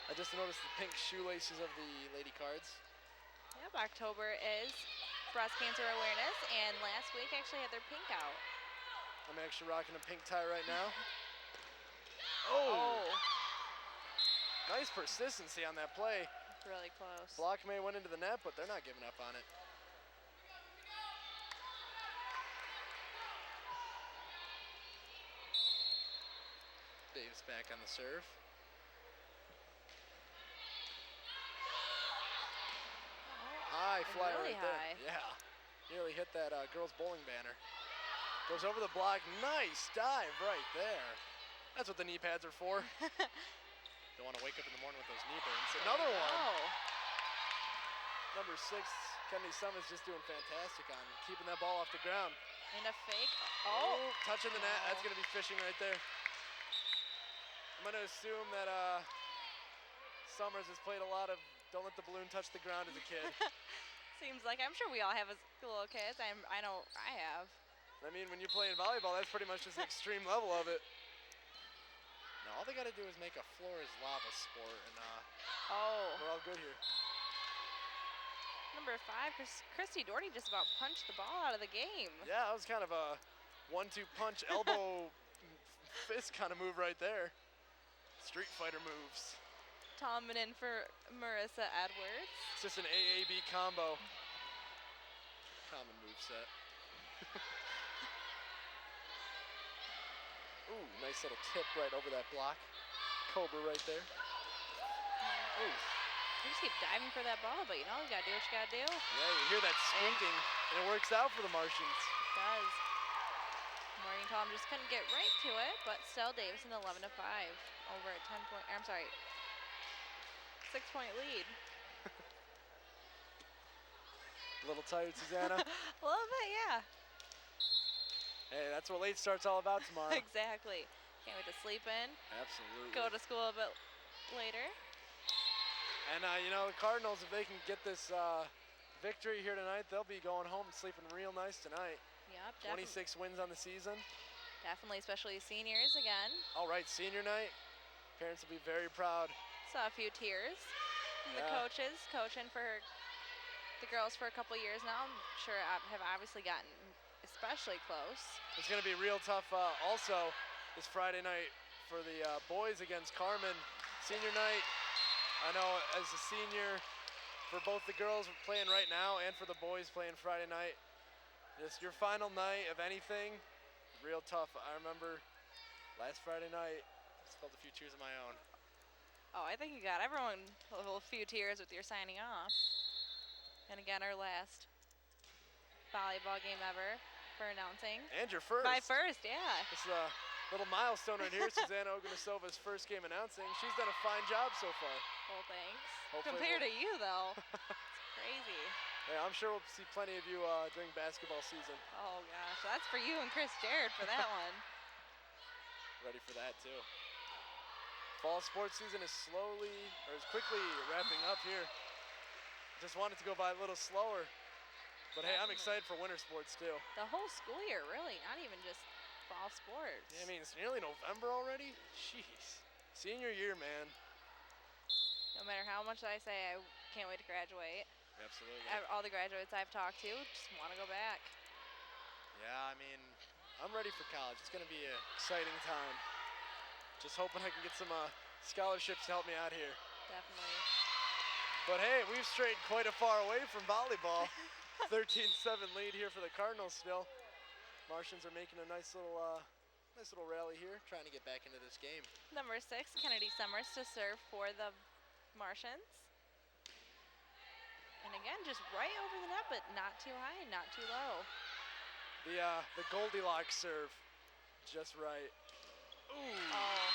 Speaker 2: I just noticed the pink shoelaces of the Lady Cards.
Speaker 1: Yep, October is Breast Cancer Awareness, and last week actually had their pink out.
Speaker 2: I'm actually rocking a pink tie right now.
Speaker 1: Oh.
Speaker 2: Nice persistency on that play.
Speaker 1: Really close.
Speaker 2: Block may went into the net, but they're not giving up on it. Davis back on the serve. High flyer
Speaker 1: really
Speaker 2: right
Speaker 1: high.
Speaker 2: there. Yeah, nearly hit that girls bowling banner. Goes over the block. Nice dive right there. That's what the knee pads are for. Don't want to wake up in the morning with those knee burns. Another one. Number 6, Kennedy Summers just doing fantastic on keeping that ball off the ground.
Speaker 1: And a fake.
Speaker 2: Touching the net. That's going to be fishing right there. I'm going to assume that Summers has played a lot of don't let the balloon touch the ground as a kid.
Speaker 1: Seems like, I'm sure we all have as little kids. I know I have.
Speaker 2: I mean, when you're playing volleyball, that's pretty much just an extreme level of it. Now, all they got to do is make a floor is lava sport, and we're all good here.
Speaker 1: Number 5, Christy Doherty just about punched the ball out of the game.
Speaker 2: Yeah, that was kind of a 1-2 punch elbow fist kind of move right there. Street Fighter moves.
Speaker 1: Tallman in for Marissa Edwards.
Speaker 2: It's just an AAB combo. Common moveset. Ooh, nice little tip right over that block. Cobra right there. Ooh.
Speaker 1: You just keep diving for that ball, but you know, you gotta do what you gotta do.
Speaker 2: Yeah, you hear that squeaking, and it works out for the Martians.
Speaker 1: It does. Morgan Tallman just couldn't get right to it, but still Davison 11-5 over at 10-point, I'm sorry, 6-point lead.
Speaker 2: A little tired, Susanna?
Speaker 1: A little bit, yeah.
Speaker 2: Hey, that's what late start's all about tomorrow.
Speaker 1: Exactly. Can't wait to sleep in.
Speaker 2: Absolutely.
Speaker 1: Go to school a bit later.
Speaker 2: And, you know, the Cardinals, if they can get this victory here tonight, they'll be going home and sleeping real nice tonight.
Speaker 1: Yep,
Speaker 2: 26 wins on the season.
Speaker 1: definitely, especially seniors again.
Speaker 2: All right, senior night. Parents will be very proud.
Speaker 1: Saw a few tears from the coaches coaching for the girls for a couple years now. I'm sure have obviously gotten especially close.
Speaker 2: It's going to be real tough also this Friday night for the boys against Carmen. Senior night, I know as a senior, for both the girls playing right now and for the boys playing Friday night, just your final night of anything, real tough. I remember last Friday night, just felt a few tears of my own.
Speaker 1: Oh, I think you got everyone a few tears with your signing off. And again, our last volleyball game ever for announcing.
Speaker 2: And your first.
Speaker 1: My first, yeah.
Speaker 2: This is a little milestone right here. Susanna Ogunasova's first game announcing. She's done a fine job so far.
Speaker 1: Well, thanks.
Speaker 2: Hopefully
Speaker 1: Compared to you, though, it's crazy.
Speaker 2: Yeah, I'm sure we'll see plenty of you during basketball season.
Speaker 1: Oh, gosh. That's for you and Chris Jared for that one.
Speaker 2: Ready for that, too. Fall sports season is quickly wrapping up here. Just wanted to go by a little slower. But hey, I'm excited for winter sports, too.
Speaker 1: The whole school year, really, not even just fall sports.
Speaker 2: Yeah, I mean, it's nearly November already. Jeez. Senior year, man.
Speaker 1: No matter how much I say, I can't wait to graduate.
Speaker 2: Absolutely.
Speaker 1: All the graduates I've talked to just want to go back.
Speaker 2: Yeah, I mean, I'm ready for college. It's going to be an exciting time. Just hoping I can get some scholarships to help me out here.
Speaker 1: Definitely.
Speaker 2: But hey, we've strayed quite a far away from volleyball. 13-7 lead here for the Cardinals still. Martians are making a nice little rally here, trying to get back into this game.
Speaker 1: Number 6, Kennedy Summers to serve for the Martians. And again, just right over the net, but not too high, not too low.
Speaker 2: The Goldilocks serve, just right. Ooh.
Speaker 1: Oh.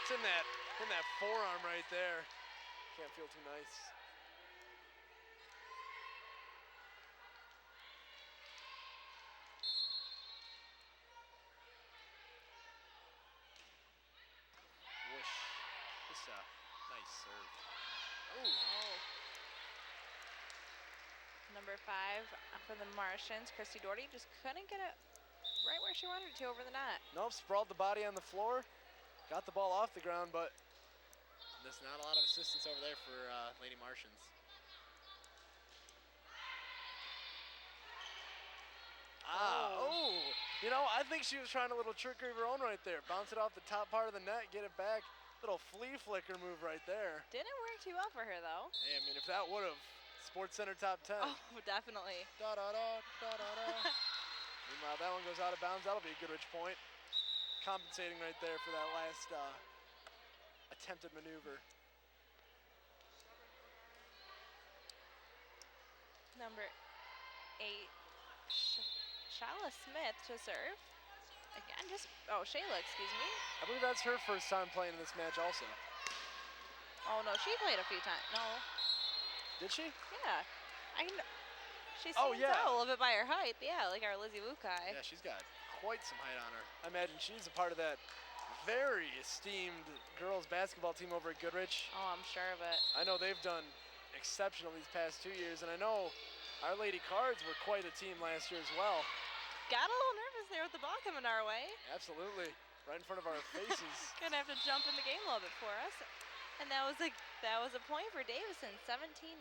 Speaker 2: It's in that forearm right there. Can't feel too nice. Whoosh. This nice serve. Ooh.
Speaker 1: Oh. Number 5 for the Martians, Christy Doherty just couldn't get it right where she wanted it to over the net.
Speaker 2: Nope, sprawled the body on the floor. Got the ball off the ground, but there's not a lot of assistance over there for Lady Martians. Oh. You know, I think she was trying a little trickery of her own right there. Bounce it off the top part of the net, get it back. Little flea flicker move right there.
Speaker 1: Didn't work too well for her, though.
Speaker 2: Hey, I mean, if that would have, Sports Center top 10.
Speaker 1: Oh, definitely.
Speaker 2: Da da da da da da. Meanwhile, that one goes out of bounds. That'll be a Goodrich point. Compensating right there for that last attempted maneuver.
Speaker 1: Number 8, Shala Smith to serve. Again, Shayla, excuse me.
Speaker 2: I believe that's her first time playing in this match also.
Speaker 1: Oh, no, she played a few times. No.
Speaker 2: Did she?
Speaker 1: Yeah. She stands out a little bit by her height. Yeah, like our Lizzie Wukai.
Speaker 2: Yeah, she's got quite some height on her. I imagine she's a part of that very esteemed girls basketball team over at Goodrich.
Speaker 1: Oh, I'm sure of it.
Speaker 2: I know they've done exceptional these past 2 years, and I know our Lady Cards were quite a team last year as well.
Speaker 1: Got a little nervous there with the ball coming our way.
Speaker 2: Absolutely. Right in front of our faces.
Speaker 1: Gonna have to jump in the game a little bit for us. And that was a point for Davison, 17-9.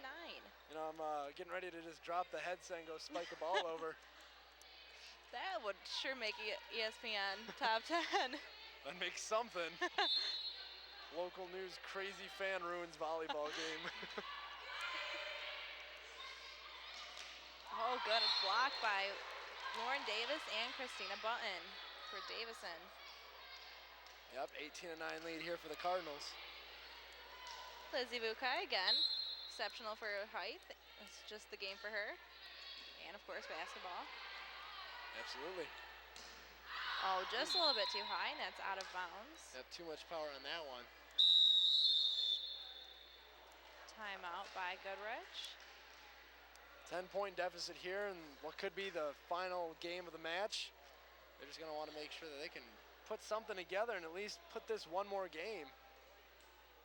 Speaker 2: You know, I'm getting ready to just drop the headset and go spike a ball over.
Speaker 1: That would sure make ESPN top 10.
Speaker 2: That makes something. local news crazy fan ruins volleyball game.
Speaker 1: Oh, good block by Lauren Davis and Christina Button for Davison.
Speaker 2: Yep, 18-9 lead here for the Cardinals.
Speaker 1: Lizzie Bukai again, exceptional for her height. It's just the game for her. And of course, basketball.
Speaker 2: Absolutely.
Speaker 1: Oh, just a little bit too high, and that's out of bounds.
Speaker 2: Yep, too much power on that one.
Speaker 1: Timeout by Goodrich.
Speaker 2: 10-point deficit here in what could be the final game of the match. They're just going to want to make sure that they can put something together and at least put this one more game.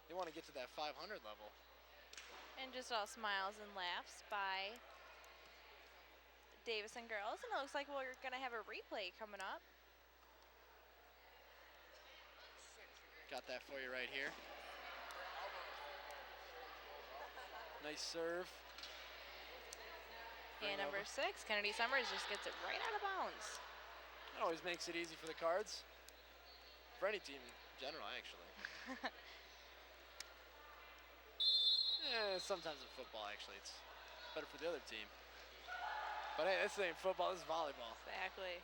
Speaker 2: They want to get to that 500 level.
Speaker 1: And just all smiles and laughs by Davison girls. And it looks like we're going to have a replay coming up.
Speaker 2: Got that for you right here. Nice serve.
Speaker 1: And number 6, Kennedy Summers, just gets it right out of bounds.
Speaker 2: That always makes it easy for the Cards. For any team in general, actually. Sometimes in football, actually, it's better for the other team. But hey, this ain't football, this is volleyball.
Speaker 1: Exactly.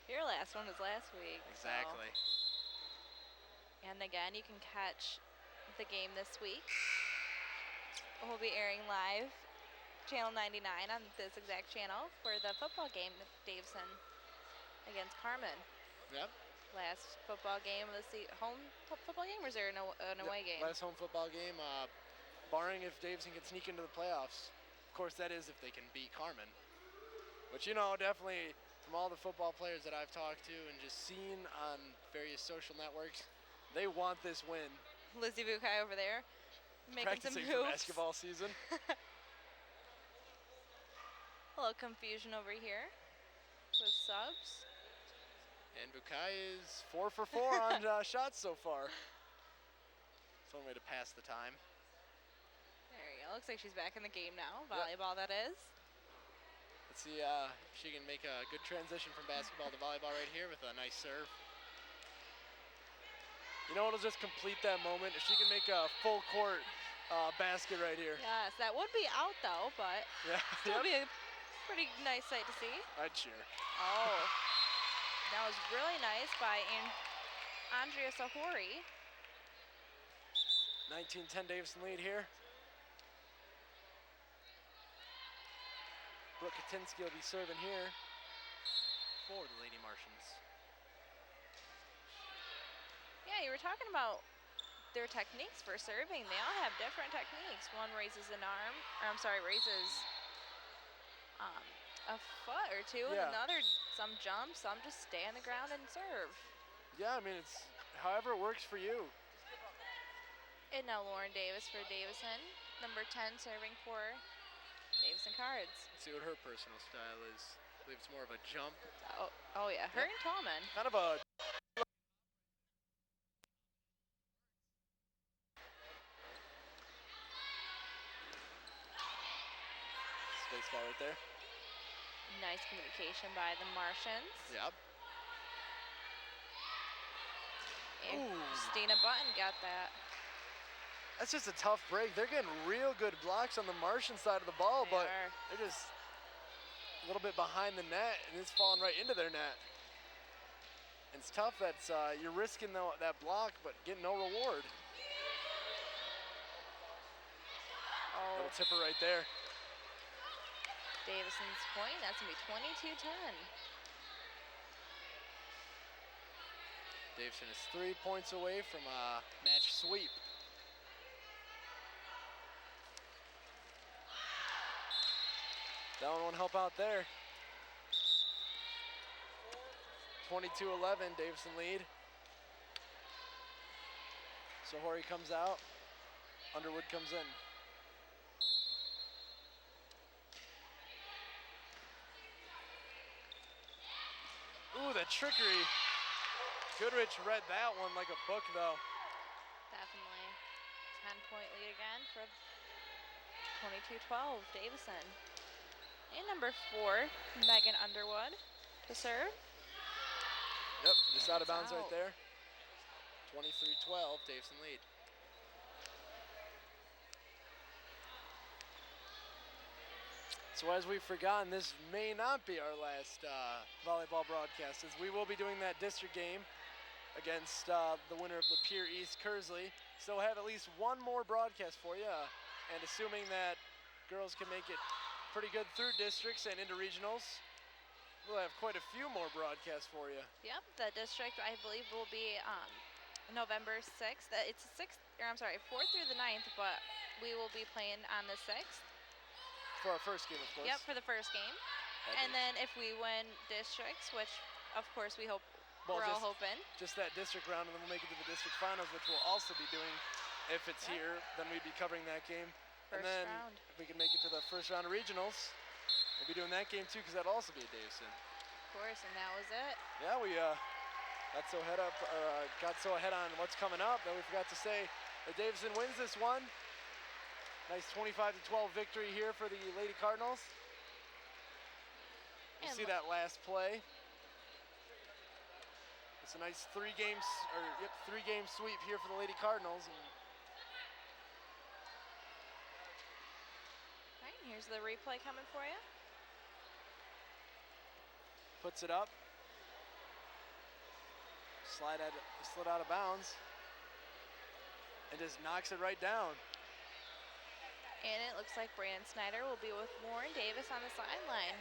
Speaker 1: Your last one was last week.
Speaker 2: Exactly.
Speaker 1: So. And again, you can catch the game this week. We'll be airing live, Channel 99 on this exact channel for the football game with Davison against Carmen.
Speaker 2: Yep.
Speaker 1: Last football game of the home football game, or is there an away game?
Speaker 2: Last home football game, barring if Davison can sneak into the playoffs. Of course, that is if they can beat Carmen. But you know, definitely from all the football players that I've talked to and just seen on various social networks, they want this win.
Speaker 1: Lizzie Bukai over there making
Speaker 2: Practicing
Speaker 1: some moves.
Speaker 2: for basketball season.
Speaker 1: A little confusion over here with subs.
Speaker 2: And Bukai is 4 for 4 on shots so far. It's one way to pass the time.
Speaker 1: There you go. Looks like she's back in the game now. Volleyball, that is.
Speaker 2: Let's see if she can make a good transition from basketball to volleyball right here with a nice serve. You know what'll just complete that moment? If she can make a full court basket right here.
Speaker 1: Yes, that would be out though, but still be a pretty nice sight to see.
Speaker 2: I'd cheer.
Speaker 1: Oh, that was really nice by Andrea Sahori.
Speaker 2: 19-10 Davison lead here. Brooke Katinsky will be serving here for the Lady Martians.
Speaker 1: Yeah, you were talking about their techniques for serving. They all have different techniques. One raises an arm, or I'm sorry, raises a foot or two, and another, some jump, some just stay on the ground and serve.
Speaker 2: Yeah, I mean, it's however it works for you.
Speaker 1: And now Lauren Davis for Davison, number 10 serving for Davison Cards.
Speaker 2: Let's see what her personal style is. I believe it's more of a jump.
Speaker 1: Oh yeah, her and Tallman.
Speaker 2: Kind of a space ball right there.
Speaker 1: Nice communication by the Martians.
Speaker 2: Yep.
Speaker 1: And Christina Button got that.
Speaker 2: That's just a tough break. They're getting real good blocks on the Martian side of the ball, but they're just a little bit behind the net, and it's falling right into their net. And it's tough that you're risking that block, but getting no reward.
Speaker 1: Oh.
Speaker 2: Little tipper right there.
Speaker 1: Davison's point, that's gonna be 22-10.
Speaker 2: Davison is 3 points away from a match sweep. That one won't help out there. 22-11, Davison lead. Sahori comes out, Underwood comes in. Ooh, the trickery. Goodrich read that one like a book, though.
Speaker 1: Definitely. 10-point lead again for 22-12, Davison. And number 4, Megan Underwood to serve.
Speaker 2: Yep, just out of bounds right there. 23-12, Davison lead. So as we've forgotten, this may not be our last volleyball broadcast, as we will be doing that district game against the winner of Lapeer East Kearsley. So we'll have at least one more broadcast for you, and assuming that girls can make it pretty good through districts and into regionals, we'll have quite a few more broadcasts for you.
Speaker 1: Yep, the district I believe will be November 6th. It's 4th through the 9th, but we will be playing on the 6th.
Speaker 2: For our first game, of course.
Speaker 1: Yep, for the first game. And then if we win districts, which of course we hope, we're all hoping.
Speaker 2: Just that district round, and then we'll make it to the district finals, which we'll also be doing if it's here. Then we'd be covering that game.
Speaker 1: First
Speaker 2: and then
Speaker 1: round.
Speaker 2: if we can make it to the first round of regionals, we'll be doing that game too, because that'll also be at Davison.
Speaker 1: Of course, and that was it.
Speaker 2: Yeah, we got so ahead on what's coming up that we forgot to say that Davison wins this one. Nice 25-12 victory here for the Lady Cardinals. You
Speaker 1: And
Speaker 2: see that last play. It's a nice three-game sweep here for the Lady Cardinals.
Speaker 1: All right, here's the replay coming for you.
Speaker 2: Puts it up. Slid out of bounds. And just knocks it right down.
Speaker 1: And it looks like Brandon Snyder will be with Lauren Davis on the sideline.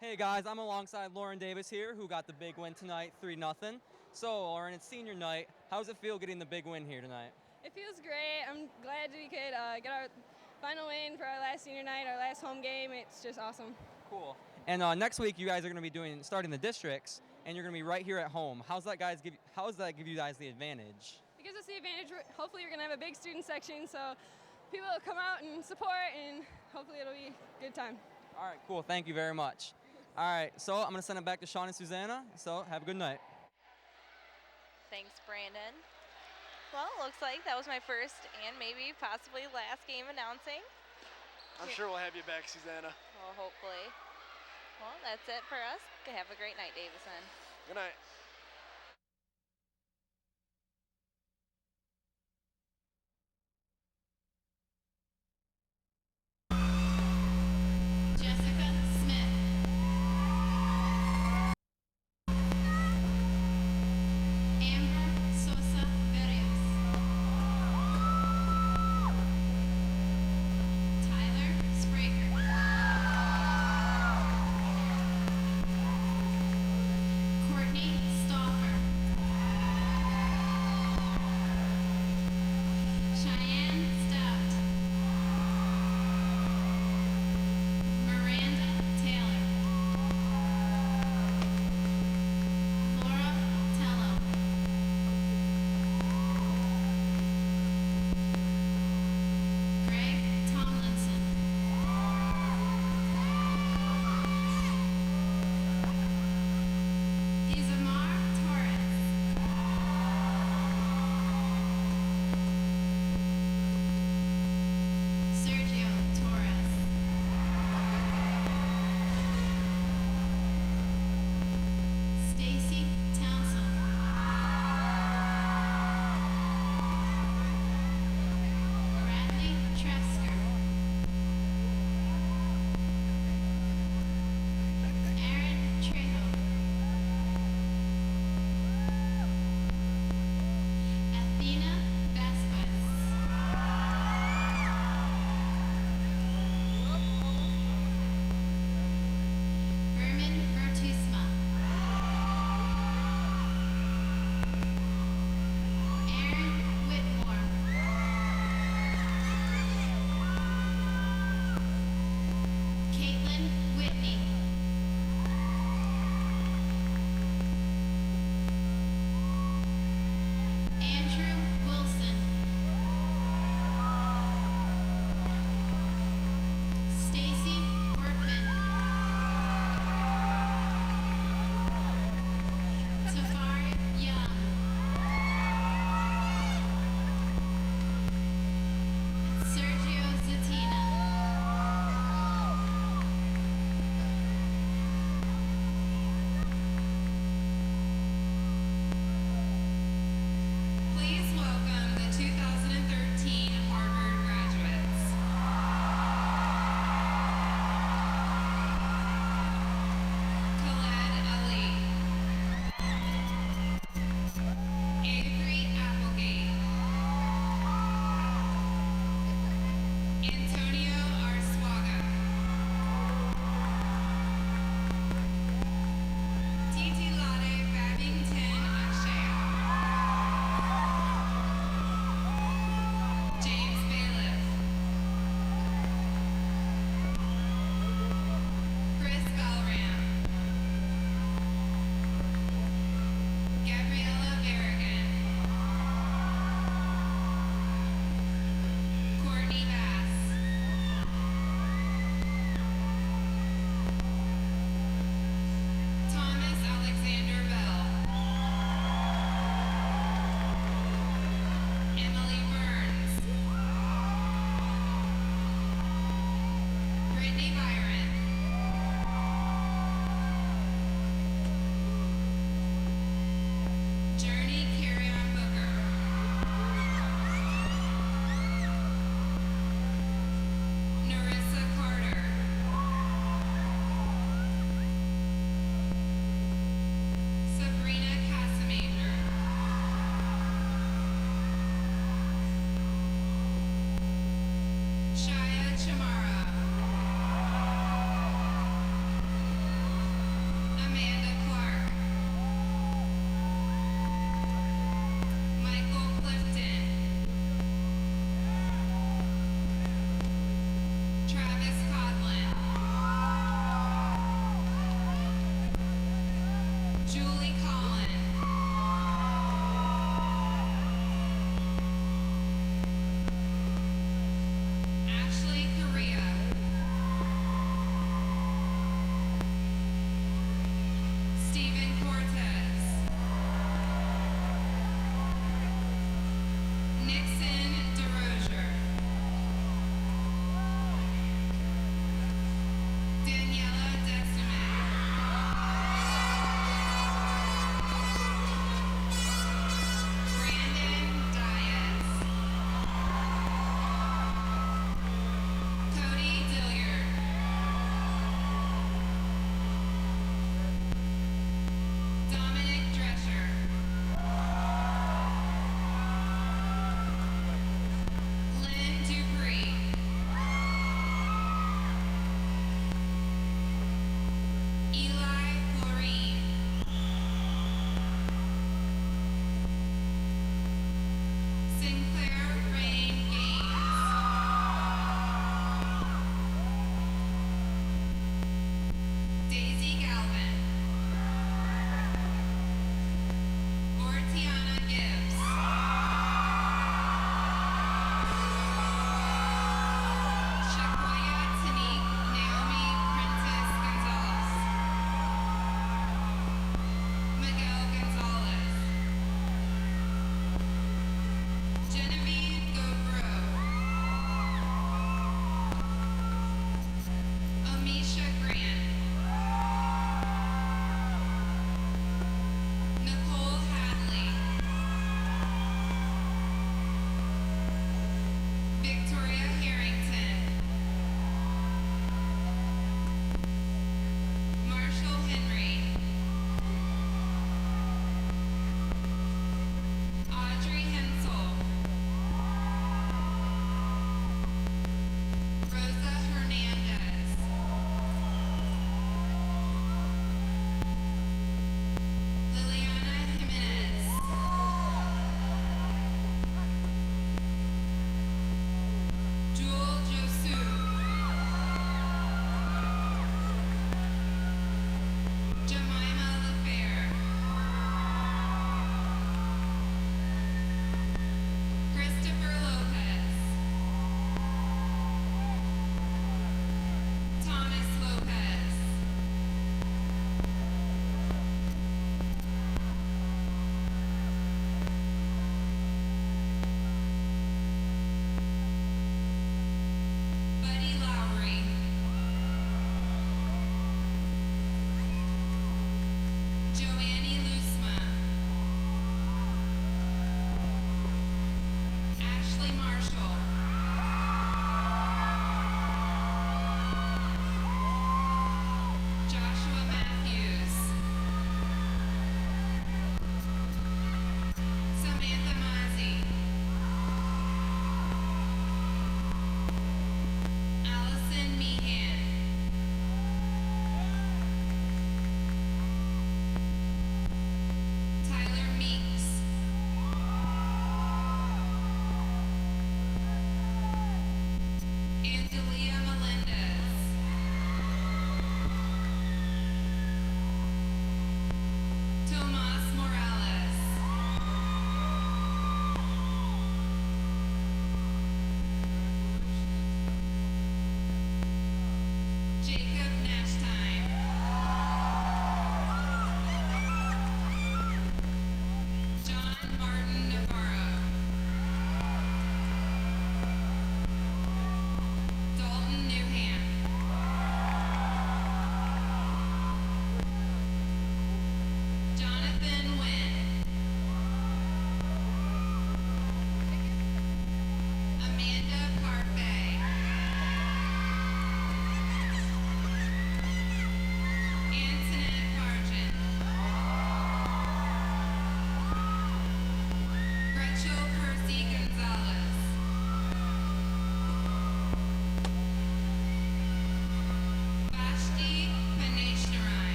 Speaker 4: Hey guys, I'm alongside Lauren Davis here, who got the big win tonight, 3-0. So Lauren, it's senior night. How does it feel getting the big win here tonight?
Speaker 5: It feels great. I'm glad we could get our final win for our last senior night, our last home game. It's just awesome.
Speaker 4: Cool. And next week you guys are going to be starting the districts, and you're going to be right here at home. How does that give you guys the advantage?
Speaker 5: It gives us the advantage. Hopefully you're going to have a big student section, so people will come out and support, and hopefully it'll be a good time.
Speaker 4: All right, cool. Thank you very much. All right, so I'm going to send it back to Sean and Susanna. So have a good night.
Speaker 1: Thanks, Brandon. Well, it looks like that was my first and maybe possibly last game announcing.
Speaker 2: I'm sure we'll have you back, Susanna.
Speaker 1: Well, hopefully. Well, that's it for us. Have a great night, Davison.
Speaker 2: Good night.